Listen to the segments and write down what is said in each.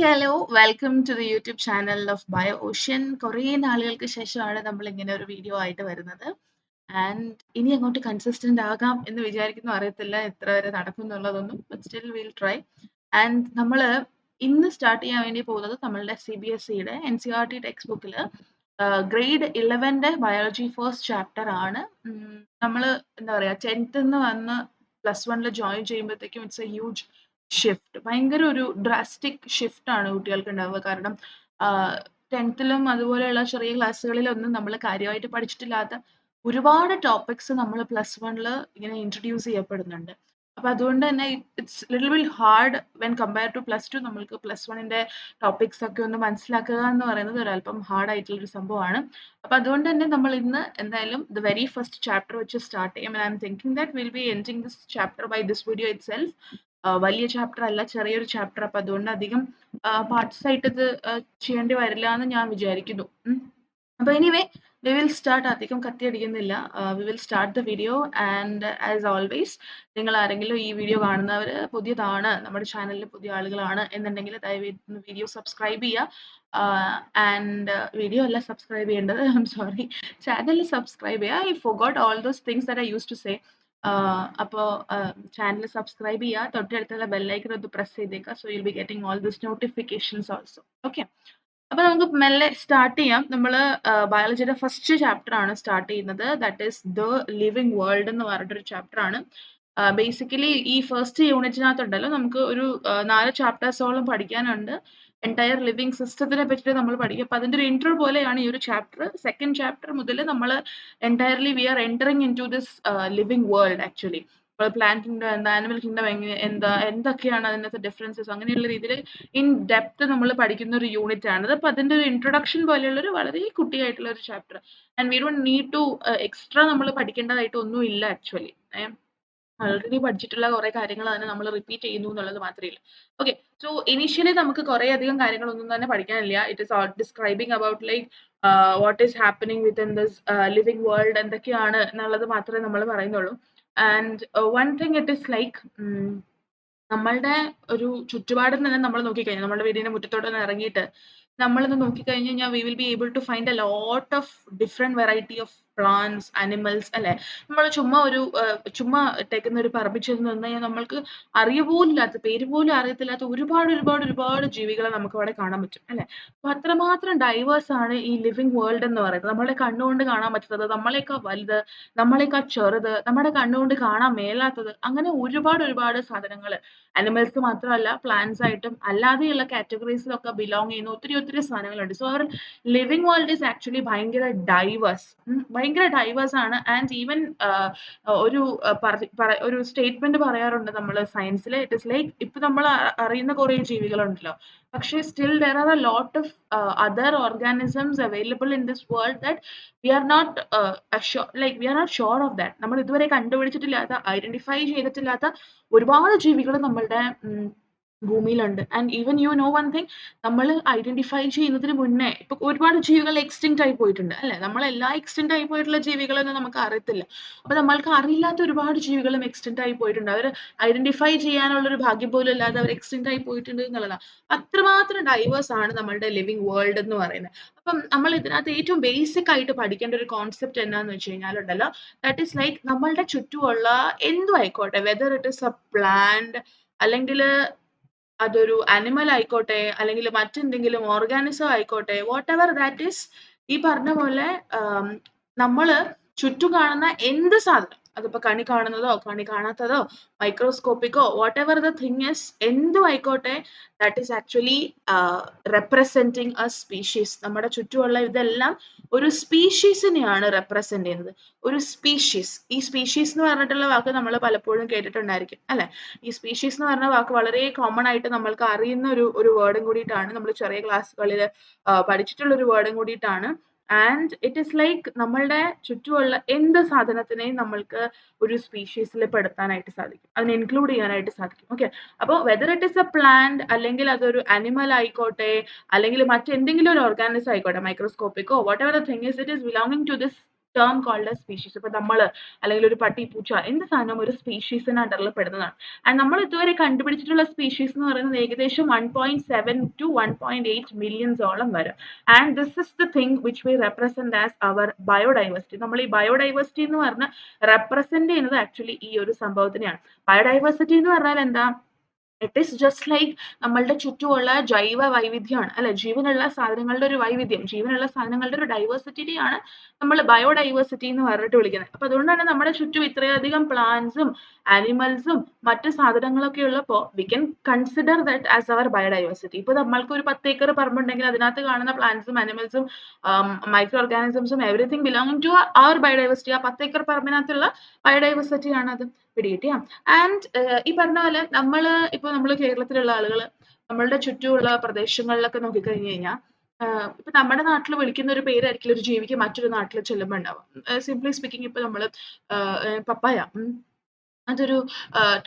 Hello welcome to the YouTube channel of Bio Ocean. കുറേ നാളുകൾക്ക് ശേഷമാണ് നമ്മൾ ഇങ്ങനെ ഒരു വീഡിയോ ആയിട്ട് വരുന്നത്. ആൻഡ് ഇനി അങ്ങോട്ട് കൺസിസ്റ്റന്റ് ആകാം എന്ന് വിചാരിക്കുന്നു. അറിയത്തില്ല എത്ര വരെ നടക്കും എന്നുള്ളതൊന്നും, but still will try. And നമ്മൾ ഇന്ന് സ്റ്റാർട്ട് ചെയ്യാൻ വേണ്ടി പോകുന്നത് നമ്മളുടെ CBSEയുടെ NCERT ടെക്സ്റ്റ് ബുക്കിൽ ഗ്രേഡ് 11ന്റെ ബയോളജി ഫസ്റ്റ് ചാപ്റ്റർ ആണ്. നമ്മൾ എന്താ പറയുക, 10th വന്ന് +1 ജോയിൻ ചെയ്യുമ്പോഴത്തേക്കും ഇറ്റ്സ് എ ഹ്യൂജ് ഷിഫ്റ്റ്. ഭയങ്കര ഒരു ഡ്രാസ്റ്റിക് ഷിഫ്റ്റ് ആണ് കുട്ടികൾക്ക് ഉണ്ടാവുക. കാരണം 10th അതുപോലെയുള്ള ചെറിയ ക്ലാസ്സുകളിലൊന്നും നമ്മൾ കാര്യമായിട്ട് പഠിച്ചിട്ടില്ലാത്ത ഒരുപാട് ടോപ്പിക്സ് നമ്മൾ +1 ഇങ്ങനെ ഇൻട്രൊഡ്യൂസ് ചെയ്യപ്പെടുന്നുണ്ട്. അപ്പൊ അതുകൊണ്ട് തന്നെ it's little bit hard when compare to +2. നമ്മൾക്ക് +1ന്റെ ടോപ്പിക്സ് ഒക്കെ ഒന്ന് മനസ്സിലാക്കുക എന്ന് പറയുന്നത് ഒരല്പം ഹാർഡ് ആയിട്ടുള്ള ഒരു സംഭവമാണ്. അപ്പൊ അതുകൊണ്ട് തന്നെ നമ്മൾ ഇന്ന് എന്തായാലും ദ വെരി ഫസ്റ്റ് ചാപ്റ്റർ വെച്ച് സ്റ്റാർട്ട് ചെയ്യും. I am thinking that will be ending this chapter by this video itself. വലിയ ചാപ്റ്റർ അല്ല, ചെറിയൊരു ചാപ്റ്റർ. അപ്പൊ അതുകൊണ്ട് അധികം പാർട്സ് ആയിട്ട് ഇത് ചെയ്യേണ്ടി വരില്ല എന്ന് ഞാൻ വിചാരിക്കുന്നു. അപ്പൊ എനിവേ വി വിൽ സ്റ്റാർട്ട്. അധികം കത്തിയടിക്കുന്നില്ല. We will start the video. And as always, നിങ്ങൾ ആരെങ്കിലും ഈ വീഡിയോ കാണുന്നവർ പുതിയതാണ്, നമ്മുടെ ചാനലിൽ പുതിയ ആളുകളാണ് എന്നുണ്ടെങ്കിൽ ദയവേത് വീഡിയോ സബ്സ്ക്രൈബ് ചെയ്യുക. ആൻഡ് വീഡിയോ അല്ല സബ്സ്ക്രൈബ് ചെയ്യേണ്ടത്, I'm sorry, channel subscribe ചെയ്യുക. I forgot all those things that I use to say. അപ്പോൾ ചാനൽ സബ്സ്ക്രൈബ് ചെയ്യുക, തൊട്ടടുത്തുള്ള ബെല്ലൈക്കൺ ഒന്ന് പ്രസ് ചെയ്തേക്കുക. So you'll be getting all this notifications also. Okay, അപ്പൊ നമുക്ക് മെല്ലെ സ്റ്റാർട്ട് ചെയ്യാം. നമ്മൾ ബയോളജിയുടെ ഫസ്റ്റ് ചാപ്റ്റർ ആണ് സ്റ്റാർട്ട് ചെയ്യുന്നത്. That is the living world എന്ന് പറഞ്ഞിട്ടൊരു ചാപ്റ്റർ ആണ്. ബേസിക്കലി ഈ ഫസ്റ്റ് യൂണിറ്റിനകത്തുണ്ടല്ലോ നമുക്ക് ഒരു 4 ചാപ്റ്റേഴ്സോളം പഠിക്കാനുണ്ട്. എൻറ്റയർ ലിവിങ് സിസ്റ്റത്തിനെ പറ്റിയിട്ട് നമ്മൾ പഠിക്കും. അപ്പൊ അതിന്റെ ഒരു ഇൻട്രോ പോലെയാണ് ഈ ഒരു ചാപ്റ്റർ. സെക്കൻഡ് ചാപ്റ്റർ മുതൽ നമ്മൾ entirely we are entering into this living world. Actually plant kingdom എന്താ, ആനിമൽ കിങ്ഡം എന്താ, എന്തൊക്കെയാണ് അതിനകത്ത് ഡിഫറൻസസ്, അങ്ങനെയുള്ള രീതിയിൽ ഇൻ ഡെപ്ത് നമ്മൾ പഠിക്കുന്ന ഒരു യൂണിറ്റ് ആണ്. അപ്പൊ അതിന്റെ ഒരു ഇൻട്രൊഡക്ഷൻ പോലെയുള്ള ഒരു വളരെ കുട്ടിയായിട്ടുള്ള ഒരു chapter. And we don't need to extra നമ്മൾ പഠിക്കേണ്ടതായിട്ട് ഒന്നും ഇല്ല ആക്ച്വലി. ഓൾറെഡി പഠിച്ചിട്ടുള്ള കുറെ കാര്യങ്ങൾ തന്നെ നമ്മൾ റിപ്പീറ്റ് ചെയ്യുന്നു എന്നുള്ളത് മാത്രമേ ഉള്ളൂ. ഓക്കെ, സോ ഇനീഷ്യലി നമുക്ക് കുറെ അധികം കാര്യങ്ങളൊന്നും തന്നെ പഠിക്കാനില്ല. It is describing about like what is happening within this living world, എന്തൊക്കെയാണ് എന്നുള്ളത് മാത്രമേ നമ്മൾ പറയുന്നുള്ളൂ. And one thing it is like, നമ്മളുടെ ഒരു ചുറ്റുപാടും തന്നെ നമ്മൾ നോക്കിക്കഴിഞ്ഞാൽ, നമ്മുടെ വീടിന്റെ മുറ്റത്തോട്ട് ഒന്ന് ഇറങ്ങിയിട്ട് നമ്മളൊന്ന് നോക്കിക്കഴിഞ്ഞ് കഴിഞ്ഞാൽ we will be able to find a lot of different variety of plants, animals, അല്ലെ? നമ്മൾ ചുമ്മാ ഇട്ടേക്കുന്ന ഒരു പറമ്പിൽ ചെന്ന് നിന്ന് കഴിഞ്ഞാൽ നമ്മൾക്ക് അറിയപോലില്ലാത്ത, പേര് പോലും അറിയത്തില്ലാത്ത ഒരുപാട് ജീവികളെ നമുക്ക് അവിടെ കാണാൻ പറ്റും, അല്ലെ? അപ്പൊ അത്രമാത്രം ഡൈവേഴ്സ് ആണ് ഈ ലിവിങ് വേൾഡ് എന്ന് പറയുന്നത്. നമ്മളെ കണ്ണുകൊണ്ട് കാണാൻ പറ്റുന്നത്, നമ്മളെക്കാൾ വലുത്, നമ്മളെക്കാൾ ചെറുത്, നമ്മുടെ കണ്ണുകൊണ്ട് കാണാൻ മേലാത്തത്, അങ്ങനെ ഒരുപാട് സാധനങ്ങൾ. അനിമൽസ് മാത്രമല്ല, പ്ലാന്റ്സ് ആയിട്ടും അല്ലാതെയുള്ള കാറ്റഗറീസിലൊക്കെ ബിലോങ് ചെയ്യുന്ന ഒത്തിരി സാധനങ്ങളുണ്ട്. So our living world is actually ഭയങ്കര ഡൈവേഴ്സ് ആണ്. ആൻഡ് ഈവൻ ഒരു സ്റ്റേറ്റ്മെന്റ് പറയാറുണ്ട് നമ്മൾ സയൻസിൽ. ഇറ്റ് ഇസ് ലൈക്ക്, ഇപ്പൊ നമ്മൾ അറിയുന്ന കുറെ ജീവികളുണ്ടല്ലോ, പക്ഷേ still there are a lot of other organisms available in this world that we are not sure of that. നമ്മൾ ഇതുവരെ കണ്ടുപിടിച്ചിട്ടില്ലാത്ത, ഐഡന്റിഫൈ ചെയ്തിട്ടില്ലാത്ത ഒരുപാട് ജീവികൾ നമ്മളുടെ ഭൂമിയിലുണ്ട്. And even you know one thing, നമ്മൾ ഐഡന്റിഫൈ ചെയ്യുന്നതിന് മുന്നേ ഇപ്പൊ ഒരുപാട് ജീവികൾ എക്സ്റ്റിങ്ക്റ്റ് ആയി പോയിട്ടുണ്ട്, അല്ലെ? നമ്മളെല്ലാ എക്സ്റ്റിങ്ക്റ്റ് ആയി പോയിട്ടുള്ള ജീവികളൊന്നും നമുക്ക് അറിയത്തില്ല. അപ്പൊ നമ്മൾക്ക് അറിയില്ലാത്ത ഒരുപാട് ജീവികളും എക്സ്റ്റിങ്ക്റ്റ് ആയി പോയിട്ടുണ്ട്. അവർ ഐഡന്റിഫൈ ചെയ്യാനുള്ള ഒരു ഭാഗ്യം പോലും ഇല്ലാതെ അവർ എക്സ്റ്റിങ്ക്റ്റ് ആയി പോയിട്ടുണ്ട് എന്നുള്ളതാണ്. അത്രമാത്രം ഡൈവേഴ്സ് ആണ് നമ്മളുടെ ലിവിങ് വേൾഡ് എന്ന് പറയുന്നത്. അപ്പം നമ്മൾ ഇതിനകത്ത് ഏറ്റവും ബേസിക് ആയിട്ട് പഠിക്കേണ്ട ഒരു കോൺസെപ്റ്റ് എന്താന്ന് വെച്ച് കഴിഞ്ഞാലുണ്ടല്ലോ, ദാറ്റ് ഈസ് ലൈക്ക് നമ്മളുടെ ചുറ്റുമുള്ള എന്തും ആയിക്കോട്ടെ, whether it is a plant, അല്ലെങ്കിൽ അതൊരു അനിമൽ ആയിക്കോട്ടെ, അല്ലെങ്കിൽ മറ്റെന്തെങ്കിലും ഓർഗാനിസം ആയിക്കോട്ടെ, വാട്ട് എവർ ദാറ്റ് ഈസ്, ഈ പറഞ്ഞ പോലെ നമ്മള് ചുറ്റും കാണുന്ന എന്ത് സാധനം, അതിപ്പോ കണി കാണുന്നതോ കണി കാണാത്തതോ മൈക്രോസ്കോപ്പിക്കോ whatever the thing is, എന്തും ആയിക്കോട്ടെ, that is actually representing a species. നമ്മുടെ ചുറ്റുമുള്ള ഇതെല്ലാം ഒരു സ്പീഷീസിനെയാണ് റെപ്രസെന്റ് ചെയ്യുന്നത്. ഒരു സ്പീഷീസ്, ഈ സ്പീഷീസ് എന്ന് പറഞ്ഞിട്ടുള്ള വാക്ക് നമ്മൾ പലപ്പോഴും കേട്ടിട്ടുണ്ടായിരിക്കും, അല്ലെ? ഈ സ്പീഷീസ് എന്ന് പറഞ്ഞ വാക്ക് വളരെ കോമൺ ആയിട്ട് നമ്മൾക്ക് അറിയുന്ന ഒരു വേർഡും കൂടിയിട്ടാണ്, നമ്മൾ ചെറിയ ക്ലാസ്സുകളിൽ പഠിച്ചിട്ടുള്ള ഒരു വേർഡും കൂടിയിട്ടാണ്. ആൻഡ് ഇറ്റ് ഈസ് ലൈക്ക് നമ്മളുടെ ചുറ്റുമുള്ള എന്ത് സാധനത്തിനെയും നമ്മൾക്ക് ഒരു സ്പീഷീസിൽ പെടുത്താനായിട്ട് സാധിക്കും, അതിനെ ഇൻക്ലൂഡ് ചെയ്യാനായിട്ട് സാധിക്കും. ഓക്കെ, അപ്പോൾ whether it is a plant, അല്ലെങ്കിൽ അതൊരു അനിമൽ ആയിക്കോട്ടെ, അല്ലെങ്കിൽ മറ്റെന്തെങ്കിലും ഒരു ഓർഗാനിസം ആയിക്കോട്ടെ, മൈക്രോസ്കോപ്പിക്കോ whatever the thing is, it is belonging to this term called a species. ഇപ്പൊ നമ്മള് അല്ലെങ്കിൽ ഒരു പട്ടി, പൂച്ച, എന്ത് സാധനവും ഒരു സ്പീഷീസിന് അണ്ടറിൽ പെടുന്നതാണ്. ആൻഡ് നമ്മൾ ഇതുവരെ കണ്ടുപിടിച്ചിട്ടുള്ള സ്പീഷീസ് എന്ന് പറയുന്നത് ഏകദേശം 1.7 to 1.8 മില്യൺസോളം വരും. And this is the thing which we represent as our biodiversity. നമ്മൾ ഈ ബയോഡൈവേഴ്സിറ്റി എന്ന് പറഞ്ഞ് റെപ്രസെന്റ് ചെയ്യുന്നത് ആക്ച്വലി ഈ ഒരു സംഭവത്തിനെയാണ്. ബയോഡൈവേഴ്സിറ്റി എന്ന് പറഞ്ഞാൽ എന്താ? ഇറ്റ് ഈസ് ജസ്റ്റ് ലൈക്ക് നമ്മളുടെ ചുറ്റുമുള്ള ജൈവ വൈവിധ്യമാണ്, അല്ലെ, ജീവനുള്ള സാധനങ്ങളുടെ ഒരു വൈവിധ്യം, ജീവനുള്ള സാധനങ്ങളുടെ ഒരു ഡൈവേഴ്സിറ്റിയാണ് നമ്മൾ ബയോഡൈവേഴ്സിറ്റി എന്ന് പറഞ്ഞിട്ട് വിളിക്കുന്നത്. അപ്പൊ അതുകൊണ്ടാണ് നമ്മുടെ ചുറ്റും ഇത്രയധികം പ്ലാന്റ്സും ആനിമൽസും മറ്റു സാധനങ്ങളൊക്കെ ഉള്ളപ്പോൾ we can consider that as our biodiversity. ഇപ്പൊ നമ്മൾക്ക് ഒരു 10 ഏക്കർ പറമ്പുണ്ടെങ്കിൽ അതിനകത്ത് കാണുന്ന പ്ലാന്റ്സും ആനിമൽസും മൈക്രോ ഓർഗാനിസംസും everything belonging to our biodiversity. ആ 10 ഏക്കർ പറമ്പിനകത്തുള്ള ബയോഡൈവേഴ്സിറ്റി ആണ് അത്. പിടികിട്ടിയ? ആൻഡ് ഈ പറഞ്ഞ പോലെ നമ്മൾ കേരളത്തിലുള്ള ആളുകൾ നമ്മളുടെ ചുറ്റുമുള്ള പ്രദേശങ്ങളിലൊക്കെ നോക്കിക്കഴിഞ്ഞു കഴിഞ്ഞാൽ ഇപ്പൊ നമ്മുടെ നാട്ടിൽ വിളിക്കുന്ന ഒരു പേരായിരിക്കും ഒരു ജീവിക്ക് മറ്റൊരു നാട്ടിൽ ചെല്ലുമ്പോൾ ഉണ്ടാവും. സിംപ്ലി സ്പീക്കിംഗ് ഇപ്പൊ നമ്മള് പപ്പായ, അതൊരു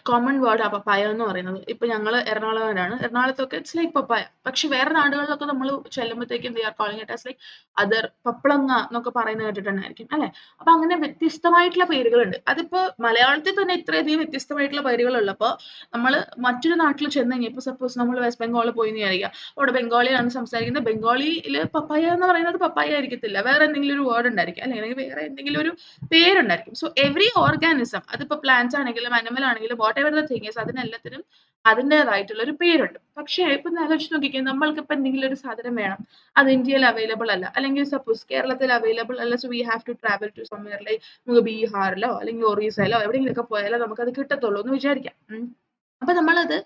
കോമൺ വേർഡാ പപ്പായ എന്ന് പറയുന്നത്. ഇപ്പൊ ഞങ്ങള് എറണാകുളംകാരാണ്. എറണാകുളത്തൊക്കെ ഇറ്റ്സ് ലൈക്ക് പപ്പായ. പക്ഷെ വേറെ നാടുകളിലൊക്കെ നമ്മൾ ചെല്ലുമ്പോഴത്തേക്കും they are calling it as like other, പപ്പളങ്ങ എന്നൊക്കെ പറയുന്നത് കേട്ടിട്ടുണ്ടായിരിക്കും, അല്ലെ? അപ്പൊ അങ്ങനെ വ്യത്യസ്തമായിട്ടുള്ള പേരുകളുണ്ട്. അതിപ്പോ മലയാളത്തിൽ തന്നെ ഇത്രയധികം വ്യത്യസ്തമായിട്ടുള്ള പേരുകൾ ഉള്ളപ്പോ നമ്മൾ മറ്റൊരു നാട്ടിൽ ചെന്ന് കഴിഞ്ഞാൽ, ഇപ്പൊ സപ്പോസ് നമ്മൾ വെസ്റ്റ് ബംഗാളിൽ പോയി എന്ന് വിചാരിക്കുക, അവിടെ ബംഗാളിയാണ് സംസാരിക്കുന്നത്. ബംഗാളിയിൽ പപ്പായ എന്ന് പറയുന്നത് പപ്പായ ആയിരിക്കത്തില്ല, വേറെ എന്തെങ്കിലും ഒരു വേർഡ് ഉണ്ടായിരിക്കും, അല്ലെങ്കിൽ വേറെ എന്തെങ്കിലും ഒരു പേരുണ്ടായിരിക്കും. സോ എവറി ഓർഗാനിസം, അതിപ്പോ പ്ലാന്റ്സ് ആണെങ്കിലും അനിമൽ ആണെങ്കിലും whatever the thing is, അതിനെല്ലാത്തിനും അതിൻ്റെതായിട്ടുള്ള ഒരു പേരുണ്ട്. പക്ഷേ ഇപ്പൊ ആലോചിച്ച് നോക്കിക്കേ, നമ്മൾക്ക് ഇപ്പൊ എന്തെങ്കിലും ഒരു സാധനം വേണം, അത് ഇന്ത്യയിൽ അവൈലബിൾ അല്ല, അല്ലെങ്കിൽ സപ്പോസ് കേരളത്തിൽ അവൈലബിൾ അല്ല, so we have to travel to somewhere like നമുക്ക് ബീഹാറിലോ അല്ലെങ്കിൽ ഒറീസയിലോ എവിടെയെങ്കിലുമൊക്കെ പോയാലോ നമുക്കത് കിട്ടത്തുള്ളൂ എന്ന് വിചാരിക്കാം. അപ്പൊ നമ്മളത്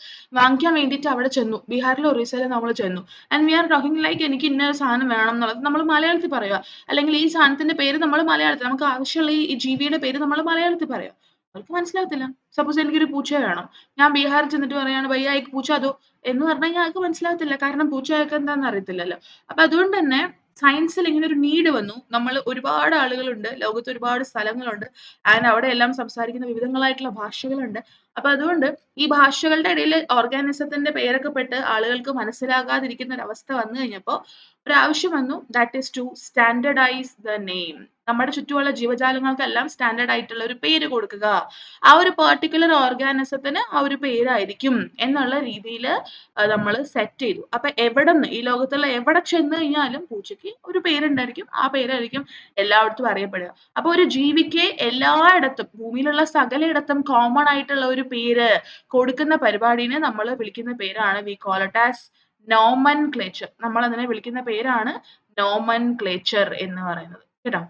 വാങ്ങിക്കാൻ വേണ്ടിയിട്ട് അവിടെ ചെന്നു, ബീഹാറിലോ ഒറീസയിലോ നമ്മൾ ചെന്നു, and we are talking like എനിക്ക് ഇന്ന സാധനം വേണം എന്നുള്ളത് നമ്മൾ മലയാളത്തിൽ പറയുക, അല്ലെങ്കിൽ ഈ സാധനത്തിന്റെ പേര് നമ്മൾ മലയാളത്തിൽ, നമുക്ക് ആവശ്യമുള്ള ഈ ജീവിയുടെ പേര് നമ്മൾ മലയാളത്തിൽ പറയുക, അവർക്ക് മനസ്സിലാകത്തില്ല. സപ്പോസ് എനിക്കൊരു പൂച്ചയെ വേണം, ഞാൻ ബീഹാറിൽ ചെന്നിട്ട് പറയാണ് ഭയ്യ एक പൂച്ച അതോ എന്ന് പറഞ്ഞു കഴിഞ്ഞാൽ ആൾക്ക് മനസ്സിലാകത്തില്ല, കാരണം പൂച്ചയൊക്കെ എന്താണെന്ന് അറിയത്തില്ലല്ലോ. അപ്പൊ അതുകൊണ്ട് തന്നെ സയൻസിൽ ഇങ്ങനെ ഒരു നീഡ് വന്നു. നമ്മൾ ഒരുപാട് ആളുകളുണ്ട്, ലോകത്ത് ഒരുപാട് സ്ഥലങ്ങളുണ്ട്, ആൻഡ് അവിടെ എല്ലാം സംസാരിക്കുന്ന വിവിധങ്ങളായിട്ടുള്ള ഭാഷകളുണ്ട്. അപ്പൊ അതുകൊണ്ട് ഈ ഭാഷകളുടെ ഇടയിൽ ഓർഗാനിസത്തിന്റെ പേരൊക്കെ പെട്ട് ആളുകൾക്ക് മനസ്സിലാകാതിരിക്കുന്ന ഒരു അവസ്ഥ വന്നു കഴിഞ്ഞപ്പോൾ ഒരാവശ്യം വന്നു, that is to standardise the name. നമ്മുടെ ചുറ്റുമുള്ള ജീവജാലങ്ങൾക്കെല്ലാം സ്റ്റാൻഡേർഡ് ആയിട്ടുള്ള ഒരു പേര് കൊടുക്കുക. ആ ഒരു പെർട്ടിക്കുലർ ഓർഗാനിസത്തിന് ആ ഒരു പേരായിരിക്കും എന്നുള്ള രീതിയിൽ നമ്മൾ സെറ്റ് ചെയ്തു. അപ്പൊ എവിടെന്ന് ഈ ലോകത്തുള്ള എവിടെ ചെന്ന് കഴിഞ്ഞാലും പൂച്ചയ്ക്ക് ഒരു പേരുണ്ടായിരിക്കും, ആ പേരായിരിക്കും എല്ലായിടത്തും അറിയപ്പെടുക. അപ്പൊ ഒരു ജീവിക്ക് എല്ലായിടത്തും ഭൂമിയിലുള്ള സകലയിടത്തും കോമൺ ആയിട്ടുള്ള ഒരു പേര് കൊടുക്കുന്ന പരിപാടിനെ നമ്മൾ വിളിക്കുന്ന പേരാണ് V call it as nomenclature. നമ്മൾ അതിനെ വിളിക്കുന്ന പേരാണ് നോമൻക്ലേച്ചർ എന്ന് പറയുന്നത്, കേട്ടോ.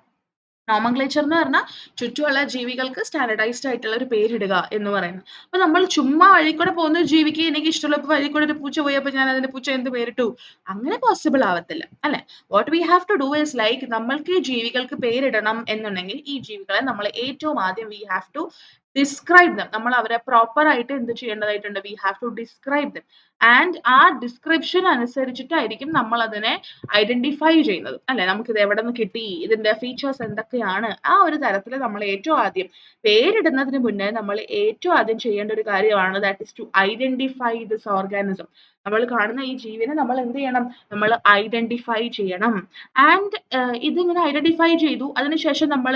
നോമൻക്ലേച്ചർ എന്ന് പറഞ്ഞാൽ ചുറ്റുമുള്ള ജീവികൾക്ക് സ്റ്റാൻഡർഡൈസ്ഡ് ആയിട്ടുള്ള ഒരു പേരിടുക എന്ന് പറയുന്നത്. അപ്പൊ നമ്മൾ ചുമ്മാ വഴി കൂടെ പോകുന്ന ഒരു ജീവിക്ക് എനിക്ക് ഇഷ്ടമുള്ള വഴി കൂടെ ഒരു പൂച്ച പോയപ്പോൾ ഞാൻ അതിന്റെ പൂച്ച എന്ത് പേരിട്ടു, അങ്ങനെ പോസിബിൾ ആവത്തില്ല, അല്ലെ? What we have to do is like നമ്മൾക്ക് ഈ ജീവികൾക്ക് പേരിടണം എന്നുണ്ടെങ്കിൽ ഈ ജീവികളെ നമ്മൾ ഏറ്റവും ആദ്യം we have to describe them. നമ്മൾ അവരെ പ്രോപ്പർ ആയിട്ട് എന്ത് ചെയ്യേണ്ടതായിട്ടുണ്ട്, we have to describe them. And ആ ഡിസ്ക്രിപ്ഷൻ അനുസരിച്ചിട്ടായിരിക്കും നമ്മൾ അതിനെ ഐഡന്റിഫൈ ചെയ്യുന്നത്, അല്ലെ? നമുക്ക് ഇത് എവിടെ നിന്ന് കിട്ടി, ഇതിന്റെ ഫീച്ചേഴ്സ് എന്തൊക്കെയാണ്, ആ ഒരു തരത്തിൽ നമ്മൾ ഏറ്റവും ആദ്യം പേരിടുന്നതിന് മുന്നേ നമ്മൾ ഏറ്റവും ആദ്യം ചെയ്യേണ്ട ഒരു കാര്യമാണ് that is to identify this organism. നമ്മൾ കാണുന്ന ഈ ജീവിനെ നമ്മൾ എന്ത് ചെയ്യണം, നമ്മൾ ഐഡന്റിഫൈ ചെയ്യണം. ആൻഡ് ഇതിങ്ങനെ ഐഡന്റിഫൈ ചെയ്തു, അതിനുശേഷം നമ്മൾ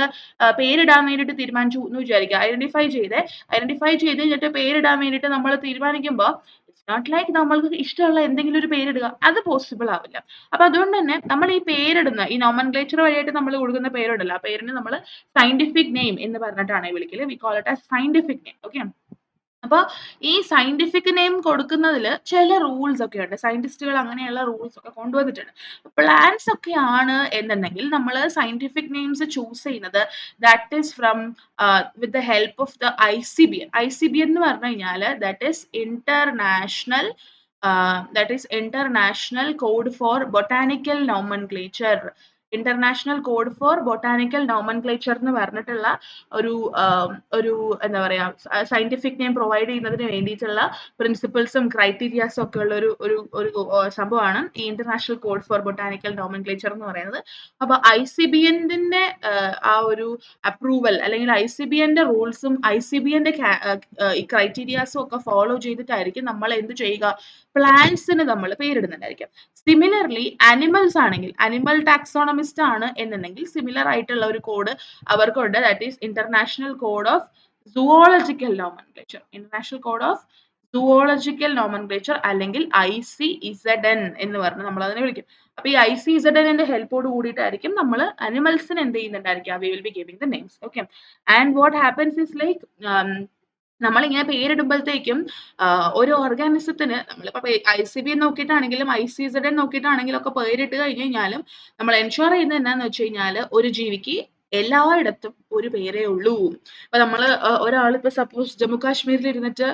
പേരിടാൻ വേണ്ടിയിട്ട് തീരുമാനിച്ചു എന്ന് വിചാരിക്കുക. ഐഡന്റിഫൈ ചെയ്ത് കഴിഞ്ഞിട്ട് പേരിടാൻ വേണ്ടിയിട്ട് നമ്മൾ തീരുമാനിക്കുമ്പോൾ ഇറ്റ്സ് നോട്ട് ലൈക്ക് നമ്മൾക്ക് ഇഷ്ടമുള്ള എന്തെങ്കിലും ഒരു പേരിടുക, അത് പോസിബിൾ ആവില്ല. അപ്പൊ അതുകൊണ്ട് തന്നെ നമ്മൾ ഈ പേരിടുന്ന ഈ നോമൻക്ലേച്ചർ വഴിയായിട്ട് നമ്മൾ കൊടുക്കുന്ന പേരുണ്ടല്ലോ, ആ പേരിന് നമ്മൾ സയന്റിഫിക് നെയിം എന്ന് പറഞ്ഞിട്ടാണ് വിളിക്കല്. We call it as scientific name. Okay. അപ്പൊ ഈ സയന്റിഫിക് നെയിം കൊടുക്കുന്നതിൽ ചില റൂൾസ് ഒക്കെ ഉണ്ട്. സയന്റിസ്റ്റുകൾ അങ്ങനെയുള്ള റൂൾസ് ഒക്കെ കൊണ്ടുവന്നിട്ടുണ്ട്. പ്ലാന്റ്സ് ഒക്കെ ആണ് എന്നുണ്ടെങ്കിൽ നമ്മൾ സയന്റിഫിക് നെയിംസ് ചൂസ് ചെയ്യുന്നത് that is from with the help of the ICBN. ICBN എന്ന് പറഞ്ഞു കഴിഞ്ഞാൽ that is international code for botanical nomenclature. International code for botanical nomenclature എന്ന് പറഞ്ഞിട്ടുള്ള ഒരു എന്താ പറയാ സയന്റിഫിക് നെയിം പ്രൊവൈഡ് ചെയ്യുന്നതിന് വേണ്ടിയിട്ടുള്ള പ്രിൻസിപ്പിൾസും ക്രൈറ്റീരിയാസും ഒക്കെ ഉള്ള ഒരു സംഭവമാണ് ഈ international code for botanical nomenclature എന്ന് പറയുന്നത്. അപ്പൊ ICBNന്റെ ആ ഒരു അപ്രൂവൽ അല്ലെങ്കിൽ ICBNന്റെ റൂൾസും ICBNന്റെ ഈ ക്രൈറ്റീരിയാസും ഒക്കെ ഫോളോ ചെയ്തിട്ടായിരിക്കും നമ്മൾ എന്ത് ചെയ്യുക, പ്ലാന്റ്സിന് നമ്മൾ പേരിടുന്നുണ്ടായിരിക്കും. സിമിലർലി അനിമൽസ് ആണെങ്കിൽ അനിമൽ ടാക്സോണമി മോണോഗമിസ്റ്റ് ആണ് എന്നുണ്ടെങ്കിൽ സിമിലർ ആയിട്ടുള്ള ഒരു കോഡ് അവർക്കുണ്ട്. That is international code of zoological nomenclature. International code of zoological nomenclature അല്ലെങ്കിൽ ICZN എന്ന് പറഞ്ഞ് നമ്മൾ അതിനെ വിളിക്കും. അപ്പൊ ഈ ICZN ഹെൽപ്പോട് കൂടിയിട്ടായിരിക്കും നമ്മൾ അനിമൽസിന് എന്ത് ചെയ്യുന്നുണ്ടായിരിക്കുക, we will be giving the names. Okay, and what happens is like നമ്മളിങ്ങനെ പേരിടുമ്പോഴത്തേക്കും ഒരു ഓർഗാനിസത്തിന് നമ്മളിപ്പോ ICB നോക്കിയിട്ടാണെങ്കിലും ICZN നോക്കിയിട്ടാണെങ്കിലും ഒക്കെ പേരിട്ട് കഴിഞ്ഞ് കഴിഞ്ഞാലും നമ്മൾ എൻഷുർ ചെയ്യുന്നത് എന്താന്ന് വെച്ച് കഴിഞ്ഞാൽ ഒരു ജീവിക്ക് എല്ലായിടത്തും ഒരു പേരേ ഉള്ളൂ. ഇപ്പൊ നമ്മള് ഒരാളിപ്പോ സപ്പോസ് ജമ്മു കാശ്മീരിൽ ഇരുന്നിട്ട്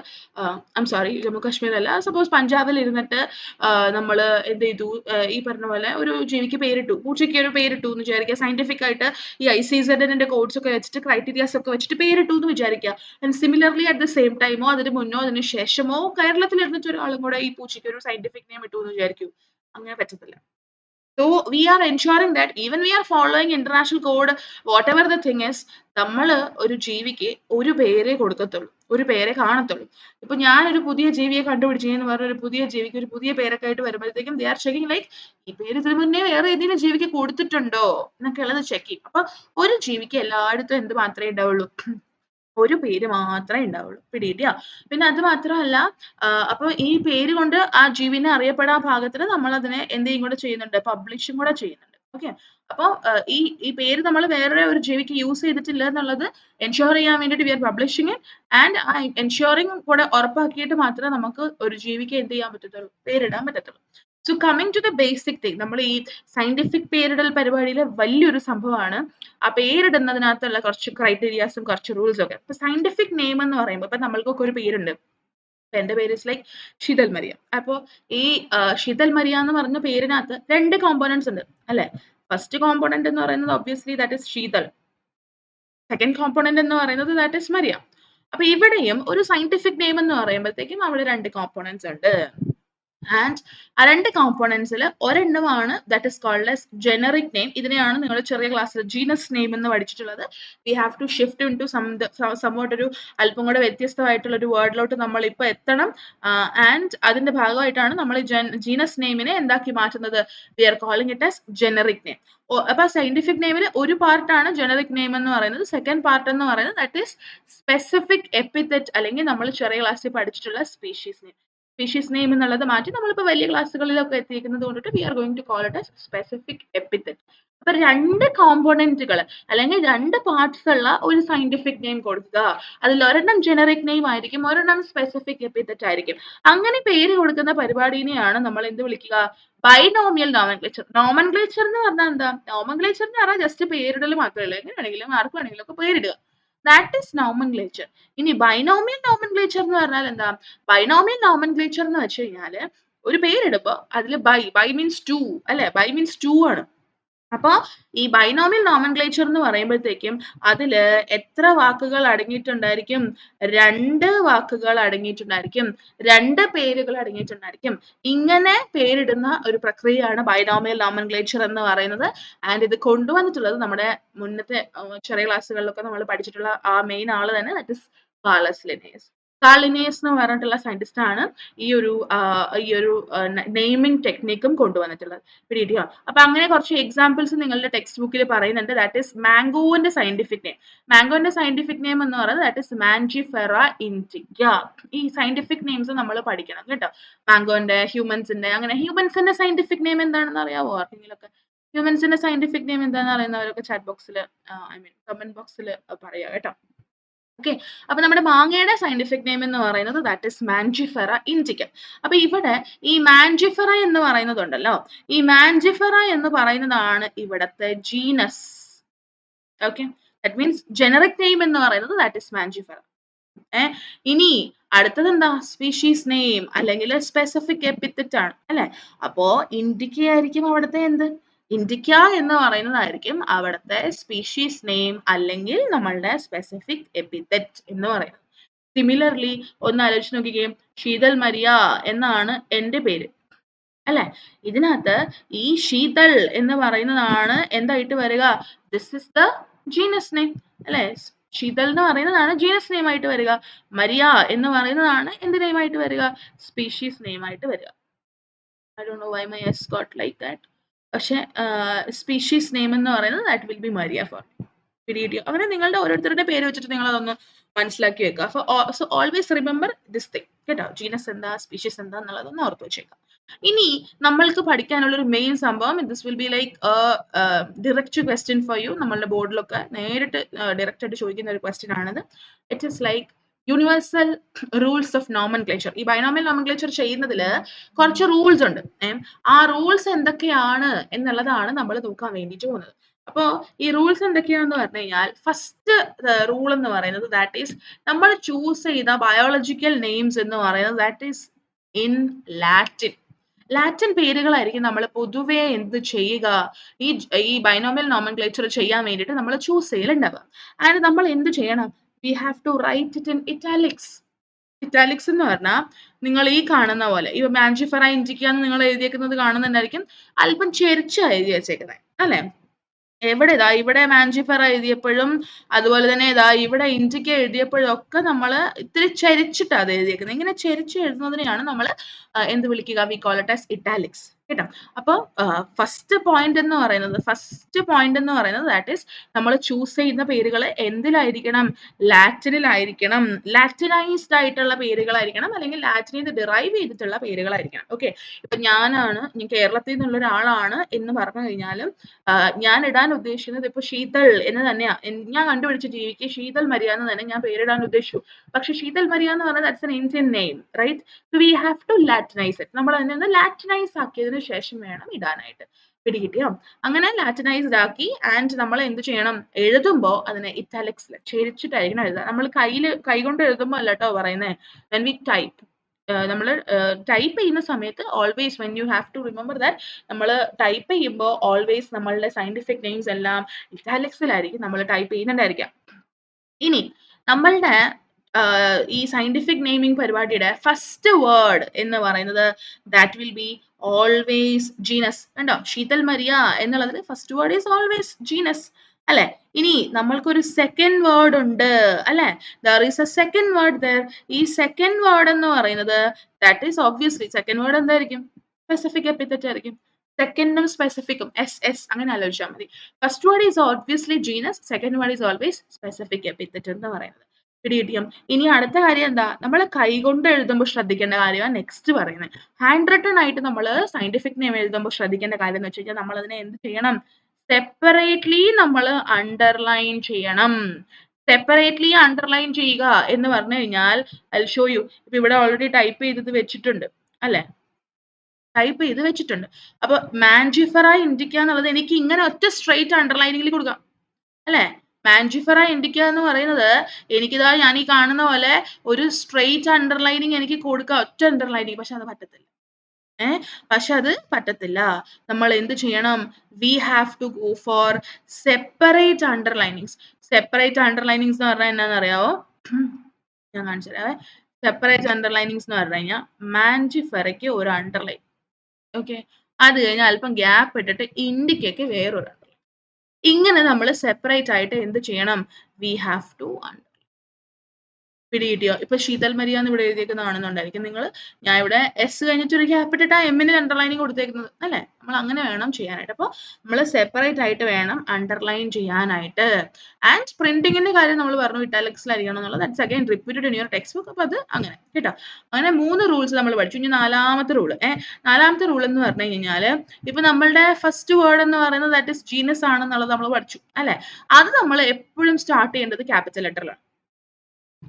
സോറി ജമ്മു കാശ്മീർ അല്ല, സപ്പോസ് പഞ്ചാബിൽ ഇരുന്നിട്ട് നമ്മൾ എന്ത് ചെയ്തു, ഈ പറഞ്ഞ പോലെ ഒരു ജീവിക്ക് പേരിട്ടു, പൂച്ചയ്ക്ക് ഒരു പേരിട്ടു എന്ന് വിചാരിക്കുക. സയന്റിഫിക് ആയിട്ട് ഈ ICZN കോഡ്സ് ഒക്കെ വെച്ചിട്ട് ക്രൈറ്റീരിയാസ് ഒക്കെ വെച്ചിട്ട് പേരിട്ടു എന്ന് വിചാരിക്കുക. And similarly at the same ടൈമോ അതിന് മുന്നോ അതിന് ശേഷമോ കേരളത്തിൽ ഇരുന്നിട്ട് ഒരാളും കൂടെ ഈ പൂച്ചയ്ക്ക് ഒരു സയന്റിഫിക് നെയിം ഇട്ടു എന്ന് വിചാരിക്കൂ, അങ്ങനെ പറ്റത്തില്ല. So we are ensuring that even we are following international code, whatever the thing is, നമ്മൾ ഒരു ജീവിക്ക് ഒരു പേരേ കൊടുക്കത്തുള്ളൂ, ഒരു പേരെ കാണത്തുള്ളൂ. ഇപ്പൊ ഞാനൊരു പുതിയ ജീവിയെ കണ്ടുപിടിച്ചെന്ന് പറഞ്ഞ ഒരു പുതിയ ജീവിക്ക് ഒരു പുതിയ പേരൊക്കെ ആയിട്ട് വരുമ്പോഴത്തേക്കും they are checking like ഈ പേര് ഇതിനു മുന്നേ വേറെ ഏതെങ്കിലും ജീവിക്ക് കൊടുത്തിട്ടുണ്ടോ എന്നൊക്കെ ഉള്ളത് ചെക്ക് ചെയ്യും. അപ്പൊ ഒരു ജീവിക്ക് എല്ലായിടത്തും എന്ത് മാത്രമേ ഉണ്ടാവുള്ളൂ, ഒരു പേര് മാത്രമേ ഉണ്ടാവുള്ളൂ. പിടികിട്ടിയോ? പിന്നെ അത് മാത്രമല്ല, അപ്പൊ ഈ പേര് കൊണ്ട് ആ ജീവിനെ അറിയപ്പെടാൻ ഭാഗത്തിന് നമ്മൾ അതിനെ എന്ത് ചെയ്യും കൂടെ ചെയ്യുന്നുണ്ട്, പബ്ലിഷും കൂടെ ചെയ്യുന്നുണ്ട്. ഓക്കെ, അപ്പൊ ഈ പേര് നമ്മൾ വേറെ ഒരു ജീവിക്ക് യൂസ് ചെയ്തിട്ടില്ല എന്നുള്ളത് എൻഷുർ ചെയ്യാൻ വേണ്ടിയിട്ട് വി ആർ പബ്ലിഷിങ് ആൻഡ് ആ എൻഷുറിങ് കൂടെ ഉറപ്പാക്കിയിട്ട് മാത്രമേ നമുക്ക് ഒരു ജീവിക്ക് എന്ത് ചെയ്യാൻ പറ്റത്തുള്ളൂ, പേരിടാൻ പറ്റത്തുള്ളൂ. So coming to the basic thing, നമ്മൾ ഈ സയന്റിഫിക് പേരിടൽ പരിപാടിയിലെ വലിയൊരു സംഭവമാണ് ആ പേരിടുന്നതിനകത്തുള്ള കുറച്ച് ക്രൈറ്റീരിയാസും കുറച്ച് റൂൾസും ഒക്കെ. ഇപ്പൊ സയന്റിഫിക് നെയിം എന്ന് പറയുമ്പോൾ ഇപ്പൊ നമ്മൾക്കൊക്കെ ഒരു പേരുണ്ട്. എന്റെ പേര് ഇസ് ലൈക്ക് ഷിതൽ മരിയ. അപ്പോ ഈ ഷിതൽ മരിയ എന്ന് പറഞ്ഞ പേരിനകത്ത് 2 കോമ്പോണൻസ് ഉണ്ട് അല്ലെ. ഫസ്റ്റ് കോമ്പോണന്റ് എന്ന് പറയുന്നത് ഒബ്വിയസ്ലി ദാറ്റ് ഇസ് ശീതൾ, സെക്കൻഡ് കോമ്പോണന്റ് എന്ന് പറയുന്നത് ദാറ്റ് ഇസ് മരിയ. അപ്പൊ ഇവിടെയും ഒരു സയന്റിഫിക് നെയിം എന്ന് പറയുമ്പോഴത്തേക്കും അവിടെ 2 കോമ്പോണൻസ് ഉണ്ട്. ആൻഡ് ആ 2 കോമ്പോണൻസിൽ ഒരെണ്ണമാണ് that is called as generic name. ഇതിനെയാണ് നിങ്ങൾ ചെറിയ ക്ലാസ്സിൽ ജീനസ് നെയിം എന്ന് പഠിച്ചിട്ടുള്ളത്. We have to shift in to somewhat ഒരു അല്പം കൂടെ വ്യത്യസ്തമായിട്ടുള്ള ഒരു വേർഡിലോട്ട് നമ്മൾ ഇപ്പൊ എത്തണം. ആൻഡ് അതിന്റെ ഭാഗമായിട്ടാണ് നമ്മൾ ജീനസ് നെയിമിനെ എന്താക്കി മാറ്റുന്നത്, we are calling it as generic name. അപ്പൊ സയന്റിഫിക് നെയിമിൽ ഒരു പാർട്ടാണ് ജനറിക് നെയിം എന്ന് പറയുന്നത്. സെക്കൻഡ് പാർട്ട് എന്ന് പറയുന്നത് ദാറ്റ് ഈസ് സ്പെസിഫിക് എപ്പിതെറ്റ് അല്ലെങ്കിൽ നമ്മൾ ചെറിയ ക്ലാസ്സിൽ പഠിച്ചിട്ടുള്ള സ്പീഷീസ് നെയിം. സ്പീഷീസ് നെയിം എന്നുള്ളത് മാറ്റി നമ്മളിപ്പോൾ വലിയ ക്ലാസ്സുകളിലൊക്കെ എത്തിയിരിക്കുന്നത് കൊണ്ടിട്ട് we are going to call it specific epithet. അപ്പൊ 2 കോമ്പോണന്റുകൾ അല്ലെങ്കിൽ 2 പാർട്സ് ഉള്ള ഒരു സയന്റിഫിക് നെയിം കൊടുക്കുക. അതിൽ ഒരെണ്ണം ജനറിക് നെയിം ആയിരിക്കും, ഒരെണ്ണം സ്പെസിഫിക് എപ്പിതെറ്റ് ആയിരിക്കും. അങ്ങനെ പേര് കൊടുക്കുന്ന പരിപാടിനെയാണ് നമ്മൾ എന്ത് വിളിക്കുക, ബൈനോമിയൽ നോമൻക്ലേച്ചർ. നോമൻക്ലേച്ചർ എന്ന് പറഞ്ഞാൽ എന്താ, നോമൻക്ലേച്ചർ എന്ന് പറഞ്ഞാൽ ജസ്റ്റ് പേരിടൽ മാത്രമല്ല, എങ്ങനെയാണെങ്കിലും ആർക്ക് വേണമെങ്കിലും ഒക്കെ പേരിടുക. That is nomenclature. ഇനി ബൈനോമിയൽ നോമൻക്ലേച്ചർ എന്ന് പറഞ്ഞാൽ എന്താ, ബൈനോമിയൽ നോമൻക്ലേച്ചർ എന്ന് വെച്ച് കഴിഞ്ഞാല് ഒരു പേരിടുമ്പോ അതിൽ ബൈ മീൻസ് 2 അല്ലെ, ബൈ മീൻസ് 2 ആണ്. അപ്പൊ ഈ ബൈനോമിയൽ നോമൻക്ലേച്ചർ എന്ന് പറയുമ്പോഴത്തേക്കും അതില് എത്ര വാക്കുകൾ അടങ്ങിയിട്ടുണ്ടായിരിക്കും, 2 വാക്കുകൾ അടങ്ങിയിട്ടുണ്ടായിരിക്കും, 2 പേരുകൾ അടങ്ങിയിട്ടുണ്ടായിരിക്കും. ഇങ്ങനെ പേരിടുന്ന ഒരു പ്രക്രിയയാണ് ബൈനോമിയൽ നോമൻക്ലേച്ചർ എന്ന് പറയുന്നത്. ആൻഡ് ഇത് കൊണ്ടുവന്നിട്ടുള്ളത് നമ്മുടെ മുന്നത്തെ ചെറിയ ക്ലാസ്സുകളിലൊക്കെ നമ്മൾ പഠിച്ചിട്ടുള്ള ആ മെയിൻ ആള് തന്നെ, that is Carlos Linnaeus. Karl Linnaeus എന്ന് പറഞ്ഞിട്ടുള്ള സയന്റിസ്റ്റ് ആണ് ഈ ഒരു നെയിമിംഗ് ടെക്നിക്കും കൊണ്ടുവന്നിട്ടുള്ളത്. പിടികിട്ടിയോ? അപ്പൊ അങ്ങനെ കുറച്ച് എക്സാമ്പിൾസ് നിങ്ങളുടെ ടെക്സ്റ്റ് ബുക്കിൽ പറയുന്നുണ്ട്. ദാറ്റ് ഈസ് മാംഗോന്റെ സയന്റിഫിക് നെയിം. മാംഗോന്റെ സയന്റിഫിക് നെയിം എന്ന് പറയുന്നത് ദാറ്റ് ഈസ് മാൻജിഫെറ ഇൻഡിക്ക. ഈ സയന്റിഫിക് നെയിംസ് നമ്മൾ പഠിക്കണം കേട്ടോ. മാംഗോന്റെ, ഹ്യൂമൻസിന്റെ, അങ്ങനെ ഹ്യൂമൻസിന്റെ സയന്റിഫിക് നെയിം എന്താണെന്ന് അറിയാവോ ആർക്കെങ്കിലൊക്കെ? ഹ്യൂമൻസിന്റെ സയന്റിഫിക് നെയിം എന്താണെന്ന് അറിയുന്നവരൊക്കെ ചാറ്റ് ബോക്സിൽ കമന്റ് ബോക്സിൽ പറയാം കേട്ടോ. ഓക്കെ, അപ്പൊ നമ്മുടെ മാങ്ങയുടെ സയന്റിഫിക് നെയിം എന്ന് പറയുന്നത് ദാറ്റ് ഇസ് മാൻജിഫെറ ഇൻഡിക്ക. അപ്പൊ ഇവിടെ ഈ മാൻജിഫെറ എന്ന് പറയുന്നതുണ്ടല്ലോ, ഈ മാൻജിഫെറ എന്ന് പറയുന്നതാണ് ഇവിടത്തെ genus. Okay, that means generic name എന്ന് പറയുന്നത് ദാറ്റ് ഇസ് മാൻജിഫെറ. ഇനി അടുത്തത് എന്താ, സ്പീഷീസ് നെയിം അല്ലെങ്കിൽ സ്പെസിഫിക് എപ്പിത്തറ്റ് ആണ് അല്ലെ. അപ്പോ ഇൻഡിക്ക ആയിരിക്കും അവിടുത്തെ എന്ത്, ഇൻഡിക്ക എന്ന് പറയുന്നതായിരിക്കും അവിടുത്തെ സ്പീഷീസ് നെയിം അല്ലെങ്കിൽ നമ്മളുടെ സ്പെസിഫിക് എപ്പിത്തറ്റ് എന്ന് പറയുന്നത്. സിമിലർലി ഒന്ന് ആലോചിച്ച് നോക്കിക്കേ, ശീതൽ മരിയ എന്നാണ് എൻ്റെ പേര് അല്ലെ. ഇതിനകത്ത് ഈ ശീതൾ എന്ന് പറയുന്നതാണ് എന്തായിട്ട് വരിക, this is the genus name അല്ലെ. ശീതൾ എന്ന് പറയുന്നതാണ് ജീനസ് നെയിം ആയിട്ട് വരിക. മരിയ എന്ന് പറയുന്നതാണ് എന്ത് നെയിം ആയിട്ട് വരിക, സ്പീഷീസ് നെയിം ആയിട്ട് വരിക. I don't know why my S got like that. പക്ഷെ സ്പീഷീസ് നെയിം എന്ന് പറയുന്നത് that will be Maria for പിടികിട്ടിയോ? അങ്ങനെ നിങ്ങളുടെ ഓരോരുത്തരുടെ പേര് വെച്ചിട്ട് നിങ്ങൾ അതൊന്ന് മനസ്സിലാക്കി വെക്കുക. So always remember this thing കേട്ടോ. ജീനസ് എന്താ, സ്പീഷീസ് എന്താ എന്നുള്ളതൊന്ന് ഓർത്ത് വെച്ചേക്കാം. ഇനി നമ്മൾക്ക് പഠിക്കാനുള്ള ഒരു മെയിൻ സംഭവം, this will be like direct question for you. നമ്മളുടെ ബോർഡിലൊക്കെ നേരിട്ട് ഡയറക്റ്റ് ആയിട്ട് ചോദിക്കുന്ന ഒരു ക്വസ്റ്റ്യൻ ആണിത്. It is like universal rules of nomenclature. ഈ ബൈനോമിയൽ നോമൻക്ലേച്ചർ ചെയ്യുന്നതിൽ കുറച്ച് റൂൾസ് ഉണ്ട്. ആ റൂൾസ് എന്തൊക്കെയാണ് എന്നുള്ളതാണ് നമ്മൾ നോക്കാൻ വേണ്ടിയിട്ട് പോകുന്നത്. അപ്പോ ഈ റൂൾസ് എന്തൊക്കെയാണെന്ന് പറഞ്ഞു കഴിഞ്ഞാൽ, ഫസ്റ്റ് റൂൾ എന്ന് പറയുന്നത് ദാറ്റ് ഈസ് നമ്മൾ ചൂസ് ചെയ്ത ബയോളജിക്കൽ നെയിംസ് എന്ന് പറയുന്നത് that is in Latin. Latin പേരുകളായിരിക്കും നമ്മൾ പൊതുവെ എന്ത് ചെയ്യുക, ഈ ബൈനോമിയൽ നോമൻക്ലേച്ചർ ചെയ്യാൻ വേണ്ടിയിട്ട് നമ്മൾ ചൂസ് ചെയ്യലുണ്ടാവുക. ആൻഡ് നമ്മൾ എന്ത് ചെയ്യണം, we have to write it in italics. Italics എന്ന് പറഞ്ഞാൽ നിങ്ങൾ ഈ കാണുന്ന പോലെ ഈ മാഞ്ചിഫെറ ഇൻഡിക്ക എന്ന് നിങ്ങൾ എഴുതിയേക്കുന്നത് കാണുന്നുണ്ടായിരിക്കും, അല്പം ചെരിച്ചാ എഴുതി വെച്ചേക്കുന്നത് അല്ലെ. എവിടെ ഇതാ ഇവിടെ മാഞ്ചിഫെറ എഴുതിയപ്പോഴും അതുപോലെ തന്നെ ഇതാ ഇവിടെ ഇൻഡിക്ക എഴുതിയപ്പോഴും ഒക്കെ നമ്മൾ ഇത്തിരി ചരിച്ചിട്ടാണ് അത് എഴുതിയേക്കുന്നത്. ഇങ്ങനെ ചെരിച്ച് എഴുതുന്നതിനെയാണ് നമ്മൾ എന്ത് വിളിക്കുക, V call it as italics കേട്ടോ. അപ്പോൾ ഫസ്റ്റ് പോയിന്റ് എന്ന് പറയുന്നത് ദാറ്റ് ഈസ് നമ്മൾ ചൂസ് ചെയ്യുന്ന പേരുകൾ എന്തിലായിരിക്കണം, ലാറ്റിനിലായിരിക്കണം, ലാറ്റിനൈസ്ഡ് ആയിട്ടുള്ള പേരുകളായിരിക്കണം, അല്ലെങ്കിൽ ലാറ്റിനിൽ നിന്ന് ഡിറൈവ് ചെയ്തിട്ടുള്ള പേരുകളായിരിക്കണം. ഓക്കെ, ഇപ്പൊ ഞാൻ കേരളത്തിൽ നിന്നുള്ള ഒരാളാണ് എന്ന് പറഞ്ഞു കഴിഞ്ഞാലും ഞാൻ ഇടാൻ ഉദ്ദേശിക്കുന്നത് ഇപ്പൊ ശീതൾ എന്ന് തന്നെയാ. ഞാൻ കണ്ടുപിടിച്ച ജീവിക്ക് ശീതൾ മരിയ എന്ന് തന്നെ ഞാൻ പേരിടാൻ ഉദ്ദേശിച്ചു. പക്ഷെ ശീതൾ മരിയ എന്ന് പറയുന്നത് that's an Indian name, right? So we have to Latinise it. നമ്മൾ അതിനെ ഒന്ന് ലാറ്റിനൈസ് ആക്കിയതിനു ശേഷം വേണം ഇടാനായിട്ട്. പിടികിട്ടിയോ? അങ്ങനെ ലാറ്റിനൈസ്ഡ് ആക്കി ആൻഡ് നമ്മൾ എന്ത് ചെയ്യണം, എഴുതുമ്പോൾ അതിനെ ഇറ്റാലിക്സിൽ ചെരിച്ചിട്ടായിരിക്കണം എഴുതുക. നമ്മൾ കൈകൊണ്ട് എഴുതുമ്പോൾ അല്ല കേട്ടോ പറയുന്നത്. വെൻ വി ടൈപ്പ്, നമ്മൾ ടൈപ്പ് ചെയ്യുന്ന സമയത്ത് always when you have to remember that നമ്മൾ ടൈപ്പ് ചെയ്യുമ്പോൾ ഓൾവേസ് നമ്മളുടെ സയന്റിഫിക് നെയിംസ് എല്ലാം ഇറ്റാലിക്സിലായിരിക്കും നമ്മൾ ടൈപ്പ് ചെയ്യുന്നുണ്ടായിരിക്കാം. ഇനി നമ്മളുടെ ഈ സയന്റിഫിക് നെയിമിംഗ് പരിപാടിയുടെ ഫസ്റ്റ് വേർഡ് എന്ന് പറയുന്നത് that will be always genus. കണ്ടോ, ശീതൾ മരിയ എന്നുള്ളതിൽ first word is always genus അല്ലെ. ഇനി നമ്മൾക്കൊരു സെക്കൻഡ് വേർഡ് ഉണ്ട് അല്ലെ, there is a second word there. ഈ സെക്കൻഡ് വേർഡ് എന്ന് പറയുന്നത് that is obviously second word എന്തായിരിക്കും, സ്പെസിഫിക് എപ്പിത്തറ്റ് ആയിരിക്കും. സെക്കൻഡും സ്പെസിഫിക്കും എസ് അങ്ങനെ ആലോചിച്ചാൽ മതി. First word is obviously genus, second word is always specific epithet എന്ന് പറയുന്നത്. പിടികിട്ടിയോ? ഇനി അടുത്ത കാര്യം എന്താ, നമ്മൾ കൈകൊണ്ട് എഴുതുമ്പോൾ ശ്രദ്ധിക്കേണ്ട കാര്യമാണ് നെക്സ്റ്റ് പറയുന്നത്. ഹാൻഡ് റിട്ടൺ ആയിട്ട് നമ്മൾ സയന്റിഫിക് നെയിം എഴുതുമ്പോൾ ശ്രദ്ധിക്കേണ്ട കാര്യം എന്ന് വെച്ച് കഴിഞ്ഞാൽ നമ്മൾ അതിനെ എന്ത് ചെയ്യണം, സെപ്പറേറ്റ്ലി നമ്മൾ അണ്ടർലൈൻ ചെയ്യണം. സെപ്പറേറ്റ്ലി അണ്ടർലൈൻ ചെയ്യുക എന്ന് പറഞ്ഞു കഴിഞ്ഞാൽ ഐ വിൽ ഷോ യു. ഇപ്പൊ ഇവിടെ ഓൾറെഡി ടൈപ്പ് ചെയ്തത് വെച്ചിട്ടുണ്ട് അല്ലെ, ടൈപ്പ് ചെയ്ത് വെച്ചിട്ടുണ്ട്. അപ്പൊ മാഞ്ചിഫെറ ഇൻഡിക്ക എന്നുള്ളത് എനിക്ക് ഇങ്ങനെ ഒറ്റ സ്ട്രെയിറ്റ് അണ്ടർലൈനിങ്ങിൽ കൊടുക്കാം അല്ലെ. മാഞ്ചിഫെറ ഇൻഡിക്ക എന്ന് പറയുന്നത് എനിക്കിതാ ഞാൻ ഈ കാണുന്ന പോലെ ഒരു സ്ട്രെയിറ്റ് അണ്ടർലൈനിങ് എനിക്ക് കൊടുക്കാം, ഒറ്റ അണ്ടർലൈനിങ്. പക്ഷെ അത് പറ്റത്തില്ല. നമ്മൾ എന്ത് ചെയ്യണം, we have to go for separate underlinings. Separate underlinings എന്ന് പറഞ്ഞാൽ എന്നാന്ന് അറിയാവോ, ഞാൻ കാണിച്ചു തരാവേ. സെപ്പറേറ്റ് അണ്ടർലൈനിങ്സ് എന്ന് പറഞ്ഞു കഴിഞ്ഞാൽ മാഞ്ചിഫെറയ്ക്ക് ഒരു അണ്ടർലൈൻ, ഓക്കെ, അത് കഴിഞ്ഞാൽ അല്പം ഗ്യാപ്പ് ഇട്ടിട്ട് ഇൻഡിക്കയ്ക്ക് വേറൊരു അണ്ടർലൈൻ. ഇങ്ങനെ നമ്മൾ സെപ്പറേറ്റ് ആയിട്ട് എന്ത് ചെയ്യണം, വി ഹാവ് ടു അണ്ടർലൈൻ. പിടികിട്ടിയോ? ഇപ്പൊ ശീതൾ മരിയ എന്ന് ഇവിടെ എഴുതിയേക്കുന്നതാണെന്നുണ്ടായിരിക്കും നിങ്ങൾ, ഞാൻ ഇവിടെ എസ് കഴിഞ്ഞിട്ട് ഒരു ഗ്യാപ്പ് ഇട്ടിട്ട് ആ എമ്മിന് അണ്ടർലൈനിങ് കൊടുത്തേക്കുന്നത് അല്ലെ. നമ്മൾ അങ്ങനെ വേണം ചെയ്യാനായിട്ട്. അപ്പോൾ നമ്മൾ സെപ്പറേറ്റ് ആയിട്ട് വേണം അണ്ടർലൈൻ ചെയ്യാനായിട്ട്. ആൻഡ് പ്രിന്റിങ്ങിന്റെ കാര്യം നമ്മൾ പറഞ്ഞു ഇറ്റാലിക്സിലായിരിക്കണം എന്നുള്ളത്. That's again repeated in your text book. അപ്പൊ അത് അങ്ങനെ കേട്ടോ. അങ്ങനെ 3 റൂൾസ് നമ്മൾ പഠിച്ചു. ഇനി നാലാമത്തെ റൂൾ എന്ന് പറഞ്ഞു കഴിഞ്ഞാൽ, ഇപ്പൊ നമ്മളുടെ ഫസ്റ്റ് വേർഡ് എന്ന് പറയുന്നത് ദാറ്റ് ഇസ് ജീനസ് ആണെന്നുള്ളത് നമ്മൾ പഠിച്ചു അല്ലെ. അത് നമ്മൾ എപ്പോഴും സ്റ്റാർട്ട് ചെയ്യേണ്ടത് ക്യാപിറ്റൽ ലെറ്ററിലാണ്.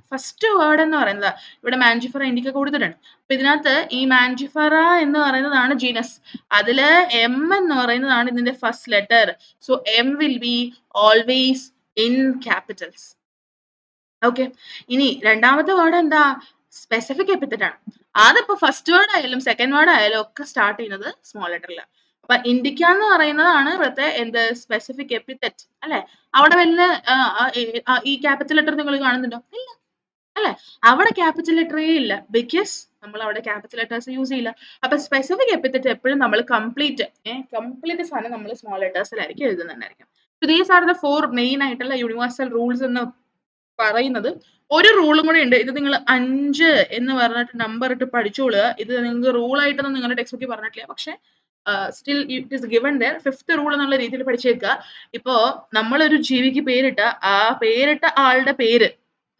ഫസ്റ്റ് വേർഡ് എന്ന് പറയുന്നത് ഇവിടെ മാഞ്ചിഫെറ ഇൻഡിക്ക കൊടുത്തിട്ടുണ്ട്. അപ്പൊ ഇതിനകത്ത് ഈ മാഞ്ചിഫെറ എന്ന് പറയുന്നതാണ് ജീനസ്, അതില് എം എന്ന് പറയുന്നതാണ് ഇതിന്റെ first letter. So M will be always in Capitals. Okay, ഇനി രണ്ടാമത്തെ വേർഡ് എന്താ, സ്പെസിഫിക് എപ്പിത്തറ്റ് ആണ്. അതിപ്പോ ഫസ്റ്റ് വേർഡ് ആയാലും സെക്കൻഡ് വേർഡ് ആയാലും ഒക്കെ സ്റ്റാർട്ട് ചെയ്യുന്നത് സ്മോൾ ലെറ്ററിലാണ്. അപ്പൊ ഇൻഡിക്ക എന്ന് പറയുന്നതാണ് ഇവിടുത്തെ എന്ത്, സ്പെസിഫിക് എപ്പിത്തറ്റ് അല്ലെ. അവിടെ വല്ല ഈ ക്യാപിറ്റൽ ലെറ്റർ നിങ്ങൾ കാണുന്നുണ്ടോ? ഇല്ല അല്ലെ, അവിടെ ക്യാപിറ്റൽ ലെറ്ററേ ഇല്ല, ബിക്കോസ് നമ്മൾ അവിടെ ക്യാപിറ്റൽ ലെറ്റേഴ്സ് യൂസ് ചെയ്യില്ല. അപ്പൊ സ്പെസിഫിക് എപ്പിത്തറ്റ് എപ്പോഴും നമ്മൾ കംപ്ലീറ്റ് സാധനം നമ്മൾ സ്മോൾ ലെറ്റേഴ്സിലായിരിക്കും എഴുതുന്നുണ്ടായിരിക്കും. ദീസ് ആർ ദ 4 മെയിൻ ആയിട്ടുള്ള യൂണിവേഴ്സൽ റൂൾസ് എന്ന് പറയുന്നത്. ഒരു റൂളും കൂടെ ഉണ്ട്, ഇത് നിങ്ങൾ 5 എന്ന് പറഞ്ഞിട്ട് നമ്പർ ഇട്ട് പഠിച്ചോളുക. ഇത് നിങ്ങൾക്ക് റൂൾ ആയിട്ടൊന്നും നിങ്ങളുടെ ടെക്സ്റ്റ് ബുക്കിൽ പറഞ്ഞിട്ടില്ല, പക്ഷെ still it is given there. Fifth rule എന്നുള്ള രീതിയിൽ പഠിച്ചേക്കുക. ഇപ്പോ നമ്മളൊരു ജീവിക്ക് പേരിട്ട ആ പേരിട്ട ആളുടെ പേര്,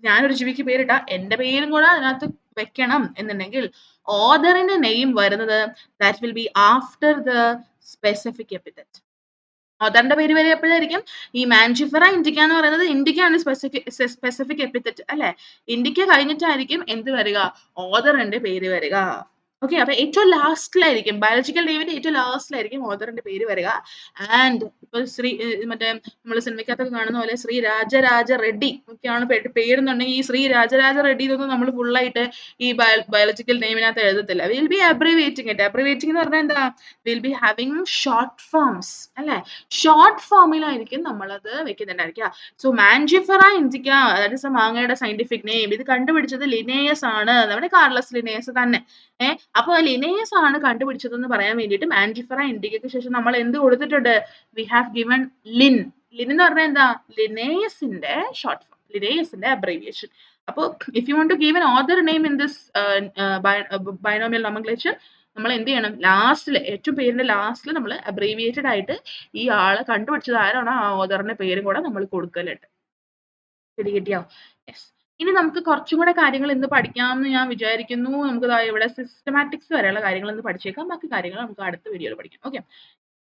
ഞാനൊരു ജീവിക്ക് പേരിട്ട എന്റെ പേരും കൂടെ അതിനകത്ത് വെക്കണം എന്നുണ്ടെങ്കിൽ ഓതറിന്റെ നെയിം വരുന്നത് that will be after the specific epithet. ഓതറിന്റെ പേര് വരെ എപ്പോഴായിരിക്കും? ഈ മാൻജിഫറ ഇൻഡിക്ക എന്ന് പറയുന്നത് ഇൻഡിക്കയാണ് സ്പെസിഫിക് എപ്പിത്തറ്റ് അല്ലെ. ഇൻഡിക്ക കഴിഞ്ഞിട്ടായിരിക്കും എന്ത് വരിക? ഓതറിന്റെ പേര് വരിക. ഓക്കെ, അപ്പൊ ഏറ്റവും ലാസ്റ്റിലായിരിക്കും ബയോളജിക്കൽ നെയിമിന്റെ ഏറ്റവും ലാസ്റ്റിലായിരിക്കും ഓതറിന്റെ പേര് വരിക. ആൻഡ് ഇപ്പൊ മറ്റേ നമ്മൾ സിനിമയ്ക്കകത്തൊക്കെ കാണുന്ന പോലെ ശ്രീ രാജരാജ റെഡ്ഡി ഒക്കെയാണ് പേരെന്നുണ്ടെങ്കിൽ ഈ ശ്രീ രാജരാജ റെഡ്ഡി ഇതൊന്നും നമ്മൾ ഫുള്ളായിട്ട് ഈ ബയോളജിക്കൽ നെയിമിനകത്ത് എഴുതത്തില്ല. Will be abbreviating it. Abbreviating എന്ന് പറഞ്ഞാൽ എന്താ? Will be having short forms അല്ലെ. ഷോർട്ട് ഫോമിലായിരിക്കും നമ്മളത് വെക്കുന്നുണ്ടായിരിക്കുക. So Mangifera indica that is a മാങ്ങയുടെ സയന്റിഫിക് നെയിം. ഇത് കണ്ടുപിടിച്ചത് ലിനേയസ് ആണ്, നമ്മുടെ കാർലസ് ലിനേയസ് തന്നെ. അപ്പൊ ലിനേയസ് ആണ് കണ്ടുപിടിച്ചതെന്ന് പറയാൻ വേണ്ടിയിട്ട് മാൻജിഫറ ഇൻഡിക്കയ്ക്ക് ശേഷം നമ്മൾ എന്ത് കൊടുത്തിട്ടുണ്ട്? We have given Linn. Linn എന്ന് പറഞ്ഞാൽ എന്താ? ലിനേയസിന്റെ ഷോർട്ട് ഫോം, ലിനേയസിന്റെ അബ്രീവിയേഷൻ. അപ്പോൾ if you want to give an author name in this binomial nomenclature, നമ്മൾ എന്ത് ചെയ്യണം? ലാസ്റ്റില് ഏറ്റവും പേരിന്റെ ലാസ്റ്റിൽ നമ്മൾ അബ്രീവിയേറ്റഡ് ആയിട്ട് ഈ ആളെ കണ്ടുപിടിച്ചത് ആരാണോ ആ ഓതറിന്റെ പേരും കൂടെ നമ്മൾ കൊടുക്കലുണ്ട്. പിടികിട്ടിയോ? യെസ്. ഇനി നമുക്ക് കുറച്ചും കൂടെ കാര്യങ്ങൾ ഇന്ന് പഠിക്കാമെന്ന് ഞാൻ വിചാരിക്കുന്നു. നമുക്ക് ഇവിടെ സിസ്റ്റമാറ്റിക്സ് വരെയുള്ള കാര്യങ്ങൾ ഇന്ന് പഠിച്ചേക്കാം. ബാക്കി കാര്യങ്ങൾ നമുക്ക് അടുത്ത വീഡിയോയിൽ പഠിക്കാം. ഓക്കെ,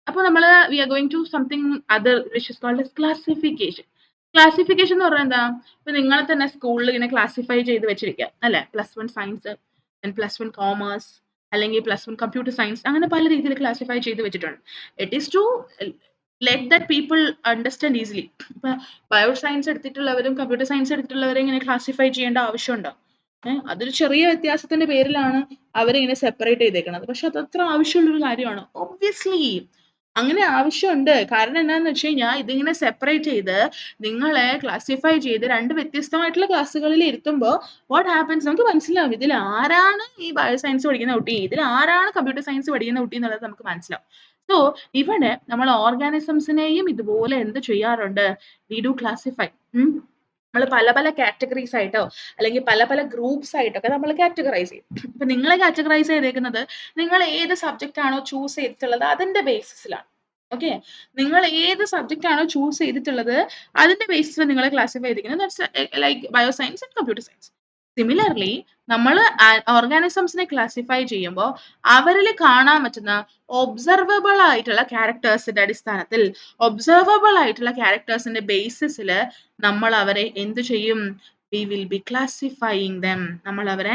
അപ്പോൾ നമ്മൾ we are going to something other which is called classification. Classification എന്ന് പറഞ്ഞാൽ എന്താ? ഇപ്പൊ നിങ്ങളെ തന്നെ സ്കൂളിൽ ഇങ്ങനെ ക്ലാസിഫൈ ചെയ്ത് വെച്ചിരിക്കുക അല്ലെ. +1 സയൻസ്, +1 കോമേഴ്സ്, അല്ലെങ്കിൽ +1 കമ്പ്യൂട്ടർ സയൻസ്, അങ്ങനെ പല രീതിയിൽ ക്ലാസിഫൈ ചെയ്ത് വെച്ചിട്ടുണ്ട്. It is to let that people understand easily. ഇപ്പൊ ബയോ സയൻസ് എടുത്തിട്ടുള്ളവരും കമ്പ്യൂട്ടർ സയൻസ് എടുത്തിട്ടുള്ളവരെ ഇങ്ങനെ ക്ലാസിഫൈ ചെയ്യേണ്ട ആവശ്യമുണ്ടോ? അതൊരു ചെറിയ വ്യത്യാസത്തിന്റെ പേരിലാണ് അവരിങ്ങനെ സെപ്പറേറ്റ് ചെയ്തേക്കുന്നത്. പക്ഷെ അതത്ര ആവശ്യമുള്ളൊരു കാര്യമാണ്? ഒബ്വിയസ്ലി അങ്ങനെ ആവശ്യമുണ്ട്. കാരണം എന്താന്ന് വെച്ച് കഴിഞ്ഞാൽ ഇതിങ്ങനെ സെപ്പറേറ്റ് ചെയ്ത് നിങ്ങളെ ക്ലാസിഫൈ ചെയ്ത് രണ്ട് വ്യത്യസ്തമായിട്ടുള്ള ക്ലാസ്സുകളിൽ ഇരുത്തുമ്പോൾ വാട്ട് ഹാപ്പൻസ് നമുക്ക് മനസ്സിലാവും. ഇതിൽ ആരാണ് ഈ ബയോ സയൻസ് പഠിക്കുന്ന കുട്ടി, ഇതിൽ ആരാണ് കമ്പ്യൂട്ടർ സയൻസ് പഠിക്കുന്ന കുട്ടി എന്നുള്ളത് നമുക്ക് മനസ്സിലാവും. സോ ഇവിടെ നമ്മൾ ഓർഗാനിസംസിനെയും ഇതുപോലെ എന്ത് ചെയ്യാറുണ്ട്? We do classify. നമ്മൾ പല പല കാറ്റഗറീസ് ആയിട്ടോ അല്ലെങ്കിൽ പല പല ഗ്രൂപ്പ്സ് ആയിട്ടൊക്കെ നമ്മൾ കാറ്റഗറൈസ് ചെയ്യും. ഇപ്പൊ നിങ്ങളെ കാറ്റഗറൈസ് ചെയ്തേക്കുന്നത് നിങ്ങൾ ഏത് സബ്ജക്റ്റ് ആണോ ചൂസ് ചെയ്തിട്ടുള്ളത് അതിന്റെ ബേസിസിലാണ്. ഓക്കെ, നിങ്ങൾ ഏത് സബ്ജക്റ്റ് ആണോ ചൂസ് ചെയ്തിട്ടുള്ളത് അതിന്റെ ബേസിസിൽ നിങ്ങളെ ക്ലാസിഫൈ ചെയ്തിരിക്കുന്നത്. That's like bio science and computer science. Similarly നമ്മൾ ഓർഗാനിസംസിനെ ക്ലാസിഫൈ ചെയ്യുമ്പോൾ അവരിൽ കാണാൻ പറ്റുന്ന ഒബ്സർവബിൾ ആയിട്ടുള്ള ക്യാരക്ടേഴ്സിന്റെ അടിസ്ഥാനത്തിൽ, ഒബ്സർവബിൾ ആയിട്ടുള്ള ക്യാരക്ടേഴ്സിന്റെ ബേസിസിൽ നമ്മൾ അവരെ എന്ത് ചെയ്യും? V will B classifying dum. നമ്മൾ അവരെ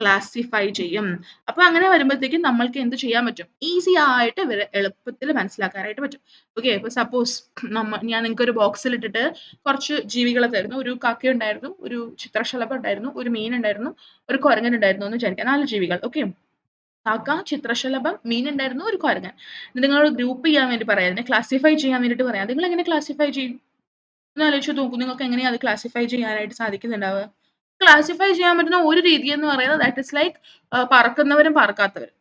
ക്ലാസിഫൈ ചെയ്യും. അപ്പൊ അങ്ങനെ വരുമ്പോഴത്തേക്കും നമ്മൾക്ക് എന്ത് ചെയ്യാൻ പറ്റും? ഈസി ആയിട്ട് ഇവരെ എളുപ്പത്തിൽ മനസ്സിലാക്കാനായിട്ട് പറ്റും. ഓക്കെ, ഇപ്പൊ സപ്പോസ് ഞാൻ നിങ്ങൾക്ക് ഒരു ബോക്സിൽ ഇട്ടിട്ട് കുറച്ച് ജീവികളെ തരുന്നു. ഒരു കാക്ക ഉണ്ടായിരുന്നു, ഒരു ചിത്രശലഭം ഉണ്ടായിരുന്നു, ഒരു മീൻ ഉണ്ടായിരുന്നു, ഒരു കുരങ്ങൻ ഉണ്ടായിരുന്നു എന്ന് വിചാരിക്കാം. 4 ജീവികൾ. ഓക്കെ, കാക്ക, ചിത്രശലഭം, മീൻ ഉണ്ടായിരുന്നു, ഒരു കുരങ്ങൻ. നിങ്ങൾ ഗ്രൂപ്പ് ചെയ്യാൻ വേണ്ടി പറയാം, അതിനെ ക്ലാസിഫൈ ചെയ്യാൻ വേണ്ടിയിട്ട് പറയാം. നിങ്ങൾ എങ്ങനെ ക്ലാസിഫൈ ചെയ്യും? ഒന്ന് ആലോചിച്ച് നോക്കൂ. നിങ്ങൾക്ക് എങ്ങനെയാണ് അത് ക്ലാസിഫൈ ചെയ്യാനായിട്ട് സാധിക്കുന്നുണ്ടാവുക? ക്ലാസിഫൈ ചെയ്യാൻ പറ്റുന്ന ഒരു രീതി എന്ന് പറയുന്നത് ദാറ്റ് ഇസ് ലൈക്ക് പറക്കുന്നവരും പറക്കാത്തവരും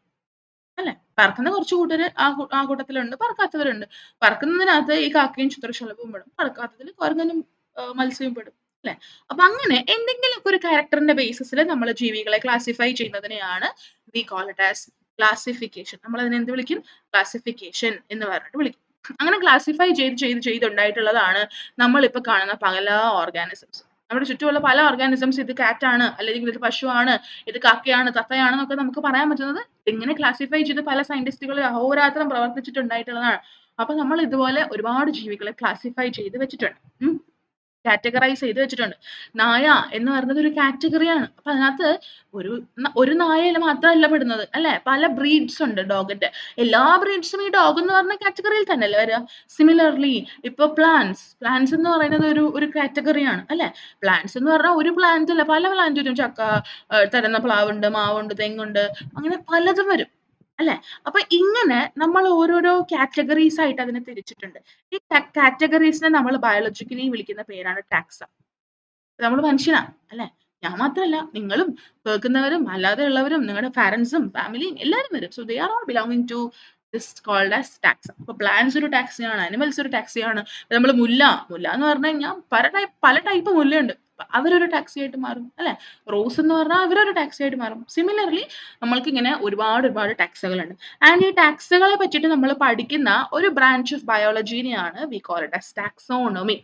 അല്ലെ. പറക്കുന്ന കുറച്ച് കൂട്ടര് ആ കൂട്ടത്തിലുണ്ട്, പറക്കാത്തവരുണ്ട്. പറക്കുന്നതിനകത്ത് ഈ കാക്കയും ചിത്രശലഭവും പെടും, പറക്കാത്തതിൽ കുരങ്ങനും മത്സ്യവും പെടും അല്ലെ. അപ്പൊ അങ്ങനെ എന്തെങ്കിലുമൊക്കെ ഒരു ക്യാരക്ടറിന്റെ ബേസിസിൽ നമ്മൾ ജീവികളെ ക്ലാസിഫൈ ചെയ്യുന്നതിനെയാണ് we call it as classification. നമ്മൾ അതിനെ എന്ത് വിളിക്കും? ക്ലാസിഫിക്കേഷൻ എന്ന് പറഞ്ഞിട്ട് വിളിക്കും. അങ്ങനെ ക്ലാസിഫൈ ചെയ്തുണ്ടായിട്ടുള്ളതാണ് നമ്മളിപ്പോ കാണുന്ന പല ഓർഗാനിസംസ്. നമ്മുടെ ചുറ്റുമുള്ള പല ഓർഗാനിസംസ് ഇത് കാറ്റാണ്, അല്ലെങ്കിൽ ഇത് പശുവാണ്, ഇത് കാക്കയാണ്, തത്തയാണ് എന്നൊക്കെ നമുക്ക് പറയാൻ പറ്റുന്നത് ഇങ്ങനെ ക്ലാസിഫൈ ചെയ്ത് പല സയന്റിസ്റ്റുകൾ അഹോരാത്രം പ്രവർത്തിച്ചിട്ടുണ്ടായിട്ടുള്ളതാണ്. അപ്പൊ നമ്മൾ ഇതുപോലെ ഒരുപാട് ജീവികളെ ക്ലാസിഫൈ ചെയ്ത് വെച്ചിട്ടുണ്ട്, കാറ്റഗറൈസ് ചെയ്ത് വെച്ചിട്ടുണ്ട്. നായ എന്ന് പറയുന്നത് ഒരു കാറ്റഗറിയാണ്. അപ്പൊ അതിനകത്ത് ഒരു നായയിൽ മാത്രമല്ല പെടുന്നത് അല്ലെ, പല ബ്രീഡ്സ് ഉണ്ട് ഡോഗിന്റെ. എല്ലാ ബ്രീഡ്സും ഈ ഡോഗ് എന്ന് പറഞ്ഞ കാറ്റഗറിയിൽ തന്നെയല്ലേ വരിക. സിമിലർലി ഇപ്പൊ പ്ലാന്റ്സ് എന്ന് പറയുന്നത് ഒരു കാറ്റഗറിയാണ് അല്ലെ. പ്ലാന്റ്സ് എന്ന് പറഞ്ഞാൽ ഒരു പ്ലാന്റ് അല്ല, പല പ്ലാന്റ് വരും. ചക്ക, തരുന്ന പ്ലാവുണ്ട്, മാവുണ്ട്, തെങ്ങുണ്ട്, അങ്ങനെ പലതും വരും അല്ലെ. അപ്പൊ ഇങ്ങനെ നമ്മൾ ഓരോരോ കാറ്റഗറീസ് ആയിട്ട് അതിനെ തിരിച്ചിട്ടുണ്ട്. ഈ കാറ്റഗറീസിനെ നമ്മൾ ബയോളജിക്കലി വിളിക്കുന്ന പേരാണ് ടാക്സ. നമ്മൾ മനുഷ്യനാ അല്ലെ. ഞാൻ മാത്രമല്ല, നിങ്ങളും കേൾക്കുന്നവരും അല്ലാതെ ഉള്ളവരും നിങ്ങളുടെ പാരന്റ്സും ഫാമിലിയും എല്ലാവരും വരും. So they are all belonging to this called as taxa. അപ്പൊ പ്ലാന്റ്സ് ഒരു ടാക്സിയാണ്, അനിമൽസ് ഒരു ടാക്സിയാണ്. നമ്മൾ മുല്ല എന്ന് പറഞ്ഞു കഴിഞ്ഞാൽ പല ടൈപ്പ് മുല്ലയുണ്ട് അവരൊരു ടാക്സി ആയിട്ട് മാറും അല്ലെ. റോസ് എന്ന് പറഞ്ഞാൽ അവരൊരു ടാക്സി ആയിട്ട് മാറും. സിമിലർലി നമ്മൾക്ക് ഇങ്ങനെ ഒരുപാട് ടാക്സുകളുണ്ട്. ആൻഡ് ഈ ടാക്സുകളെ പറ്റിയിട്ട് നമ്മൾ പഠിക്കുന്ന ഒരു ബ്രാഞ്ച് ഓഫ് ബയോളജിനെയാണ് we call it as taxonomy.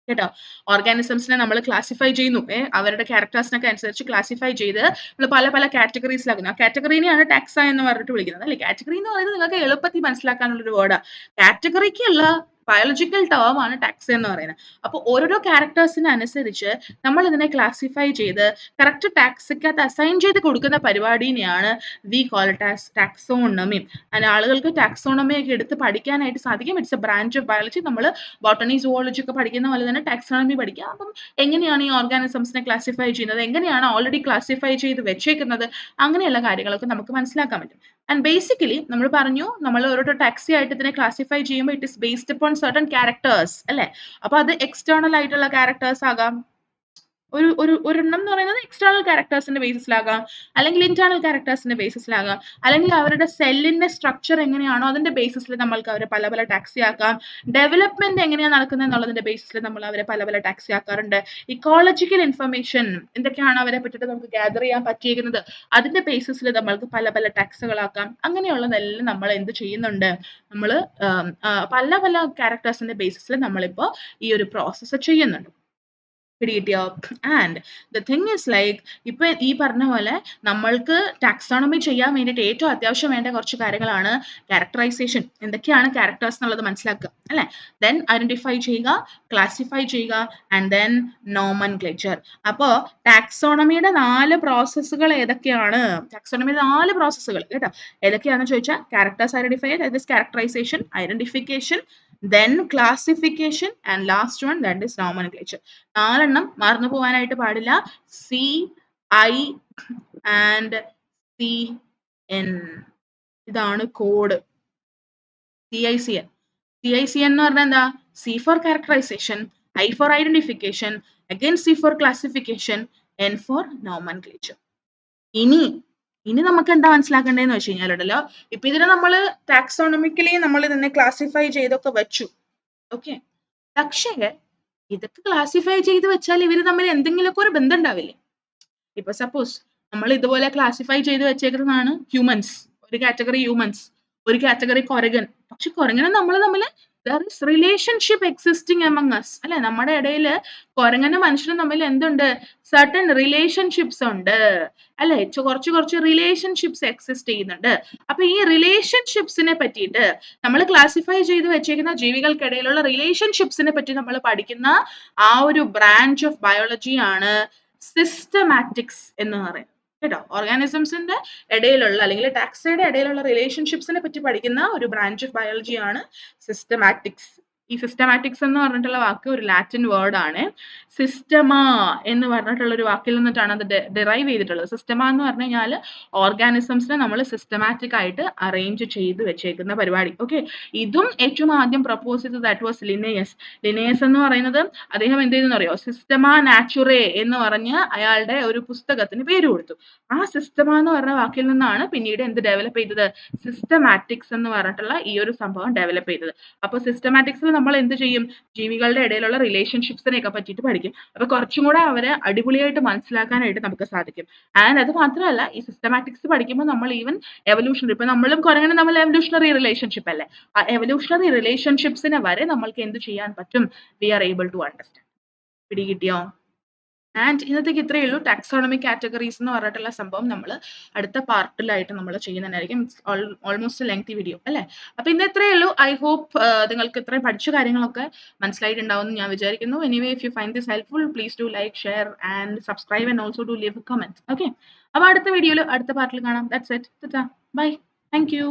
കേട്ടോ. ഓർഗാനിസംസിനെ നമ്മൾ ക്ലാസിഫൈ ചെയ്യുന്നു. അവരുടെ ക്യാരക്ടേഴ്സിനൊക്കെ അനുസരിച്ച് ക്ലാസിഫൈ ചെയ്ത് നമ്മൾ പല കാറ്റഗറീസിലാക്കുന്നു. ആ കാറ്റഗറീനെയാണ് ടാക്സ എന്ന് പറഞ്ഞിട്ട് വിളിക്കുന്നത് അല്ലേ. കാറ്റഗറി എന്ന് പറയുന്നത് നിങ്ങൾക്ക് എളുപ്പത്തിൽ മനസ്സിലാക്കാനുള്ള ഒരു വേർഡാണ്. കാറ്റഗറിക്കുള്ള ബയോളജിക്കൽ ടേം ആണ് ടാക്സ എന്ന് പറയുന്നത്. അപ്പോൾ ഓരോരോ ക്യാരക്ടേഴ്സിന് അനുസരിച്ച് നമ്മൾ ഇതിനെ ക്ലാസിഫൈ ചെയ്ത് കറക്റ്റ് ടാക്സിക്കകത്ത് അസൈൻ ചെയ്ത് കൊടുക്കുന്ന പരിപാടിനെയാണ് we call it as taxonomy. അതിന് ആളുകൾക്ക് ടാക്സോണമി ഒക്കെ എടുത്ത് പഠിക്കാനായിട്ട് സാധിക്കും. It's a branch of biology. നമ്മൾ ബോട്ടണി സുവോളജി ഒക്കെ പഠിക്കുന്ന പോലെ തന്നെ ടാക്സോണമി പഠിക്കുക. അപ്പം എങ്ങനെയാണ് ഈ ഓർഗാനിസംസിനെ ക്ലാസിഫൈ ചെയ്യുന്നത്, എങ്ങനെയാണ് ഓൾറെഡി ക്ലാസിഫൈ ചെയ്ത് വെച്ചേക്കുന്നത്, അങ്ങനെയുള്ള കാര്യങ്ങളൊക്കെ നമുക്ക് മനസ്സിലാക്കാൻ പറ്റും. ആൻഡ് ബേസിക്കലി നമ്മൾ പറഞ്ഞു, നമ്മൾ ഓരോ ടാക്സി ആയിട്ട് ഇതിനെ ക്ലാസിഫൈ ചെയ്യുമ്പോൾ it is based upon certain characters അല്ലെ. അപ്പൊ അത് എക്സ്റ്റേണൽ ആയിട്ടുള്ള ക്യാരക്ടേഴ്സ് ആകാം. ഒരെണ്ണം എന്ന് പറയുന്നത് എക്സ്റ്റേണൽ ക്യാരക്ടേഴ്സിന്റെ ബേസിസിലാകാം, അല്ലെങ്കിൽ ഇന്റേണൽ ക്യാരക്ടേഴ്സിന്റെ ബേസിസിലാകാം, അല്ലെങ്കിൽ അവരുടെ സെല്ലിന്റെ സ്ട്രക്ചർ എങ്ങനെയാണോ അതിന്റെ ബേസിസിൽ നമ്മൾക്ക് അവരെ പല ടാക്സി ആക്കാം. ഡെവലപ്മെന്റ് എങ്ങനെയാണ് നടക്കുന്നത് എന്നുള്ളതിന്റെ ബേസിസിൽ നമ്മൾ അവരെ പല ടാക്സി ആക്കാറുണ്ട്. ഇക്കോളജിക്കൽ ഇൻഫർമേഷൻ എന്തൊക്കെയാണ് അവരെ പറ്റിയിട്ട് നമുക്ക് ഗ്യാദർ ചെയ്യാൻ പറ്റിയിരിക്കുന്നത്, അതിന്റെ ബേസിസിൽ നമ്മൾക്ക് പല ടാക്സുകളാക്കാം. അങ്ങനെയുള്ളതെല്ലാം നമ്മൾ എന്ത് ചെയ്യുന്നുണ്ട്, നമ്മൾ പല ക്യാരക്ടേഴ്സിന്റെ ബേസിസിൽ നമ്മളിപ്പോ ഈ ഒരു പ്രോസസ്സ് ചെയ്യുന്നുണ്ട്. പിടികിട്ടിയോ? And the thing is like, ഇപ്പൊ ഈ പറഞ്ഞ പോലെ നമ്മൾക്ക് ടാക്സോണമി ചെയ്യാൻ വേണ്ടിയിട്ട് ഏറ്റവും അത്യാവശ്യം വേണ്ട കുറച്ച് കാര്യങ്ങളാണ് ക്യാരക്ടറൈസേഷൻ. എന്തൊക്കെയാണ് ക്യാരക്ടേഴ്സ് എന്നുള്ളത് മനസ്സിലാക്കുക അല്ലെ. ദെൻ ഐഡന്റിഫൈ ചെയ്യുക, ക്ലാസിഫൈ ചെയ്യുക, ആൻഡ് ദെൻ നോമൻക്ലേച്ചർ. അപ്പോൾ ടാക്സോണമിയുടെ 4 പ്രോസസ്സുകൾ ഏതൊക്കെയാണ്? ടാക്സോണമിയുടെ 4 പ്രോസസ്സുകൾ കേട്ടോ. ഏതൊക്കെയാണെന്ന് ചോദിച്ചാൽ characters identify, that is characterisation, identification, then classification, and last one, that is nomenclature. 4 എണ്ണം മറന്നു പോകാനായിട്ട് പാടില്ല. C, I and C N. ഇതാണ് കോഡ്. CICN. CICN എന്ന് പറഞ്ഞാൽ എന്താ? C for characterization, I for identification, again C for classification, N for nomenclature. ഇനി നമുക്ക് എന്താ മനസ്സിലാക്കേണ്ടതെന്ന് വെച്ച് കഴിഞ്ഞാലുണ്ടല്ലോ, ഇപ്പൊ ഇതിനെ നമ്മൾ ടാക്സോണമിക്കലി നമ്മൾ ഇതിനെ ക്ലാസിഫൈ ചെയ്തൊക്കെ വെച്ചു. ഓക്കെ, പക്ഷേ ഇതൊക്കെ ക്ലാസിഫൈ ചെയ്ത് വെച്ചാൽ ഇവര് തമ്മിൽ എന്തെങ്കിലുമൊക്കെ ഒരു ബന്ധം ഉണ്ടാവില്ലേ? ഇപ്പൊ സപ്പോസ് നമ്മൾ ഇതുപോലെ ക്ലാസിഫൈ ചെയ്ത് വെച്ചേക്കുന്നതാണ് ഹ്യൂമൻസ്, ഒരു കാറ്റഗറി ഹ്യൂമൻസ്, ഒരു കാറ്റഗറി കൊരകൻ. പക്ഷെ കൊരങ്ങനും നമ്മൾ തമ്മിൽ there is relationship existing among us അല്ലെ. നമ്മുടെ ഇടയിൽ കൊരങ്ങനും മനുഷ്യനും തമ്മിൽ എന്തുണ്ട്? certain relationships ഉണ്ട് അല്ലെ. കുറച്ച് റിലേഷൻഷിപ്സ് എക്സിസ്റ്റ് ചെയ്യുന്നുണ്ട്. അപ്പൊ ഈ റിലേഷൻഷിപ്സിനെ പറ്റിയിട്ട് നമ്മൾ ക്ലാസിഫൈ ചെയ്ത് വെച്ചേക്കുന്ന ജീവികൾക്കിടയിലുള്ള റിലേഷൻഷിപ്സിനെ പറ്റി നമ്മൾ പഠിക്കുന്ന ആ ഒരു ബ്രാഞ്ച് ഓഫ് ബയോളജി ആണ് സിസ്റ്റമാറ്റിക്സ് എന്ന് പറയുന്നത് കേട്ടോ. ഓർഗാനിസംസിന്റെ ഇടയിലുള്ള അല്ലെങ്കിൽ ടാക്സയുടെ ഇടയിലുള്ള റിലേഷൻഷിപ്സിനെ പറ്റി പഠിക്കുന്ന ഒരു ബ്രാഞ്ച് ഓഫ് ബയോളജി ആണ് സിസ്റ്റമാറ്റിക്സ്. ഈ സിസ്റ്റമാറ്റിക്സ് എന്ന് പറഞ്ഞിട്ടുള്ള വാക്ക് ഒരു ലാറ്റിൻ വേർഡ് ആണ്. സിസ്റ്റമ എന്ന് പറഞ്ഞിട്ടുള്ള ഒരു വാക്കിൽ നിന്നിട്ടാണ് അത് ഡിറൈവ് ചെയ്തിട്ടുള്ളത്. സിസ്റ്റമ എന്ന് പറഞ്ഞു കഴിഞ്ഞാൽ ഓർഗാനിസംസിനെ നമ്മൾ സിസ്റ്റമാറ്റിക് ആയിട്ട് അറേഞ്ച് ചെയ്ത് വെച്ചേക്കുന്ന പരിപാടി. ഓക്കെ, ഇതും ഏറ്റവും ആദ്യം പ്രപ്പോസ് ചെയ്തത് ദാറ്റ് വാസ് ലിനേയസ്. ലിനേയസ് എന്ന് പറയുന്നത് അദ്ദേഹം എന്ത് ചെയ്തെന്ന് അറിയോ? സിസ്റ്റമ നാച്ചുറേ എന്ന് പറഞ്ഞ് അയാളുടെ ഒരു പുസ്തകത്തിന് പേര് കൊടുത്തു. ആ സിസ്റ്റമ എന്ന് പറഞ്ഞ വാക്കിൽ നിന്നാണ് പിന്നീട് എന്ത് ഡെവലപ്പ് ചെയ്തത്? സിസ്റ്റമാറ്റിക്സ് എന്ന് പറഞ്ഞിട്ടുള്ള ഈ ഒരു സംഭവം ഡെവലപ്പ് ചെയ്തത്. അപ്പൊ സിസ്റ്റമാറ്റിക്സിൽ നമ്മൾ എന്ത് ചെയ്യും? ജീവികളുടെ ഇടയിലുള്ള റിലേഷൻഷിപ്സിനെയൊക്കെ പറ്റിയിട്ട് പഠിക്കും. അപ്പൊ കുറച്ചും കൂടെ അവരെ അടിപൊളിയായിട്ട് മനസ്സിലാക്കാനായിട്ട് നമുക്ക് സാധിക്കും. ആൻഡ് അത് മാത്രമല്ല, ഈ സിസ്റ്റമാറ്റിക്സ് പഠിക്കുമ്പോൾ നമ്മൾ ഈവൻ എവല്യൂഷണറി, ഇപ്പൊ നമ്മളും കുറങ്ങനെ നമ്മൾ എവല്യൂഷണറി റിലേഷൻഷിപ്പ് അല്ലേ, ആ എവല്യൂഷണറി റിലേഷൻഷിപ്സിനെ വരെ നമ്മൾക്ക് എന്ത് ചെയ്യാൻ പറ്റും? We are able to understand. പിടികിട്ടിയോ? ആൻഡ് ഇന്നത്തേക്ക് ഇത്രയേ ഉള്ളൂ. ടാക്സോണമിക് കാറ്റഗറീസ് എന്ന് പറഞ്ഞിട്ടുള്ള സംഭവം നമ്മൾ അടുത്ത പാർട്ടിലായിട്ട് നമ്മൾ ചെയ്യുന്നതായിരിക്കും. ഓൾമോസ്റ്റ് ലെങ്തി വീഡിയോ അല്ലേ. അപ്പൊ ഇന്ന് ഇത്രയേ ഉള്ളൂ. ഐ ഹോപ്പ് നിങ്ങൾക്ക് ഇത്രയും പഠിച്ച കാര്യങ്ങളൊക്കെ മനസ്സിലായിട്ടുണ്ടാവും എന്ന് ഞാൻ വിചാരിക്കുന്നു. Anyway, if you find this helpful, please do like, share and subscribe and also do leave a comment. Okay, അപ്പൊ അടുത്ത വീഡിയോയിൽ അടുത്ത പാർട്ടിൽ കാണാം. That's it. Bye. Thank U.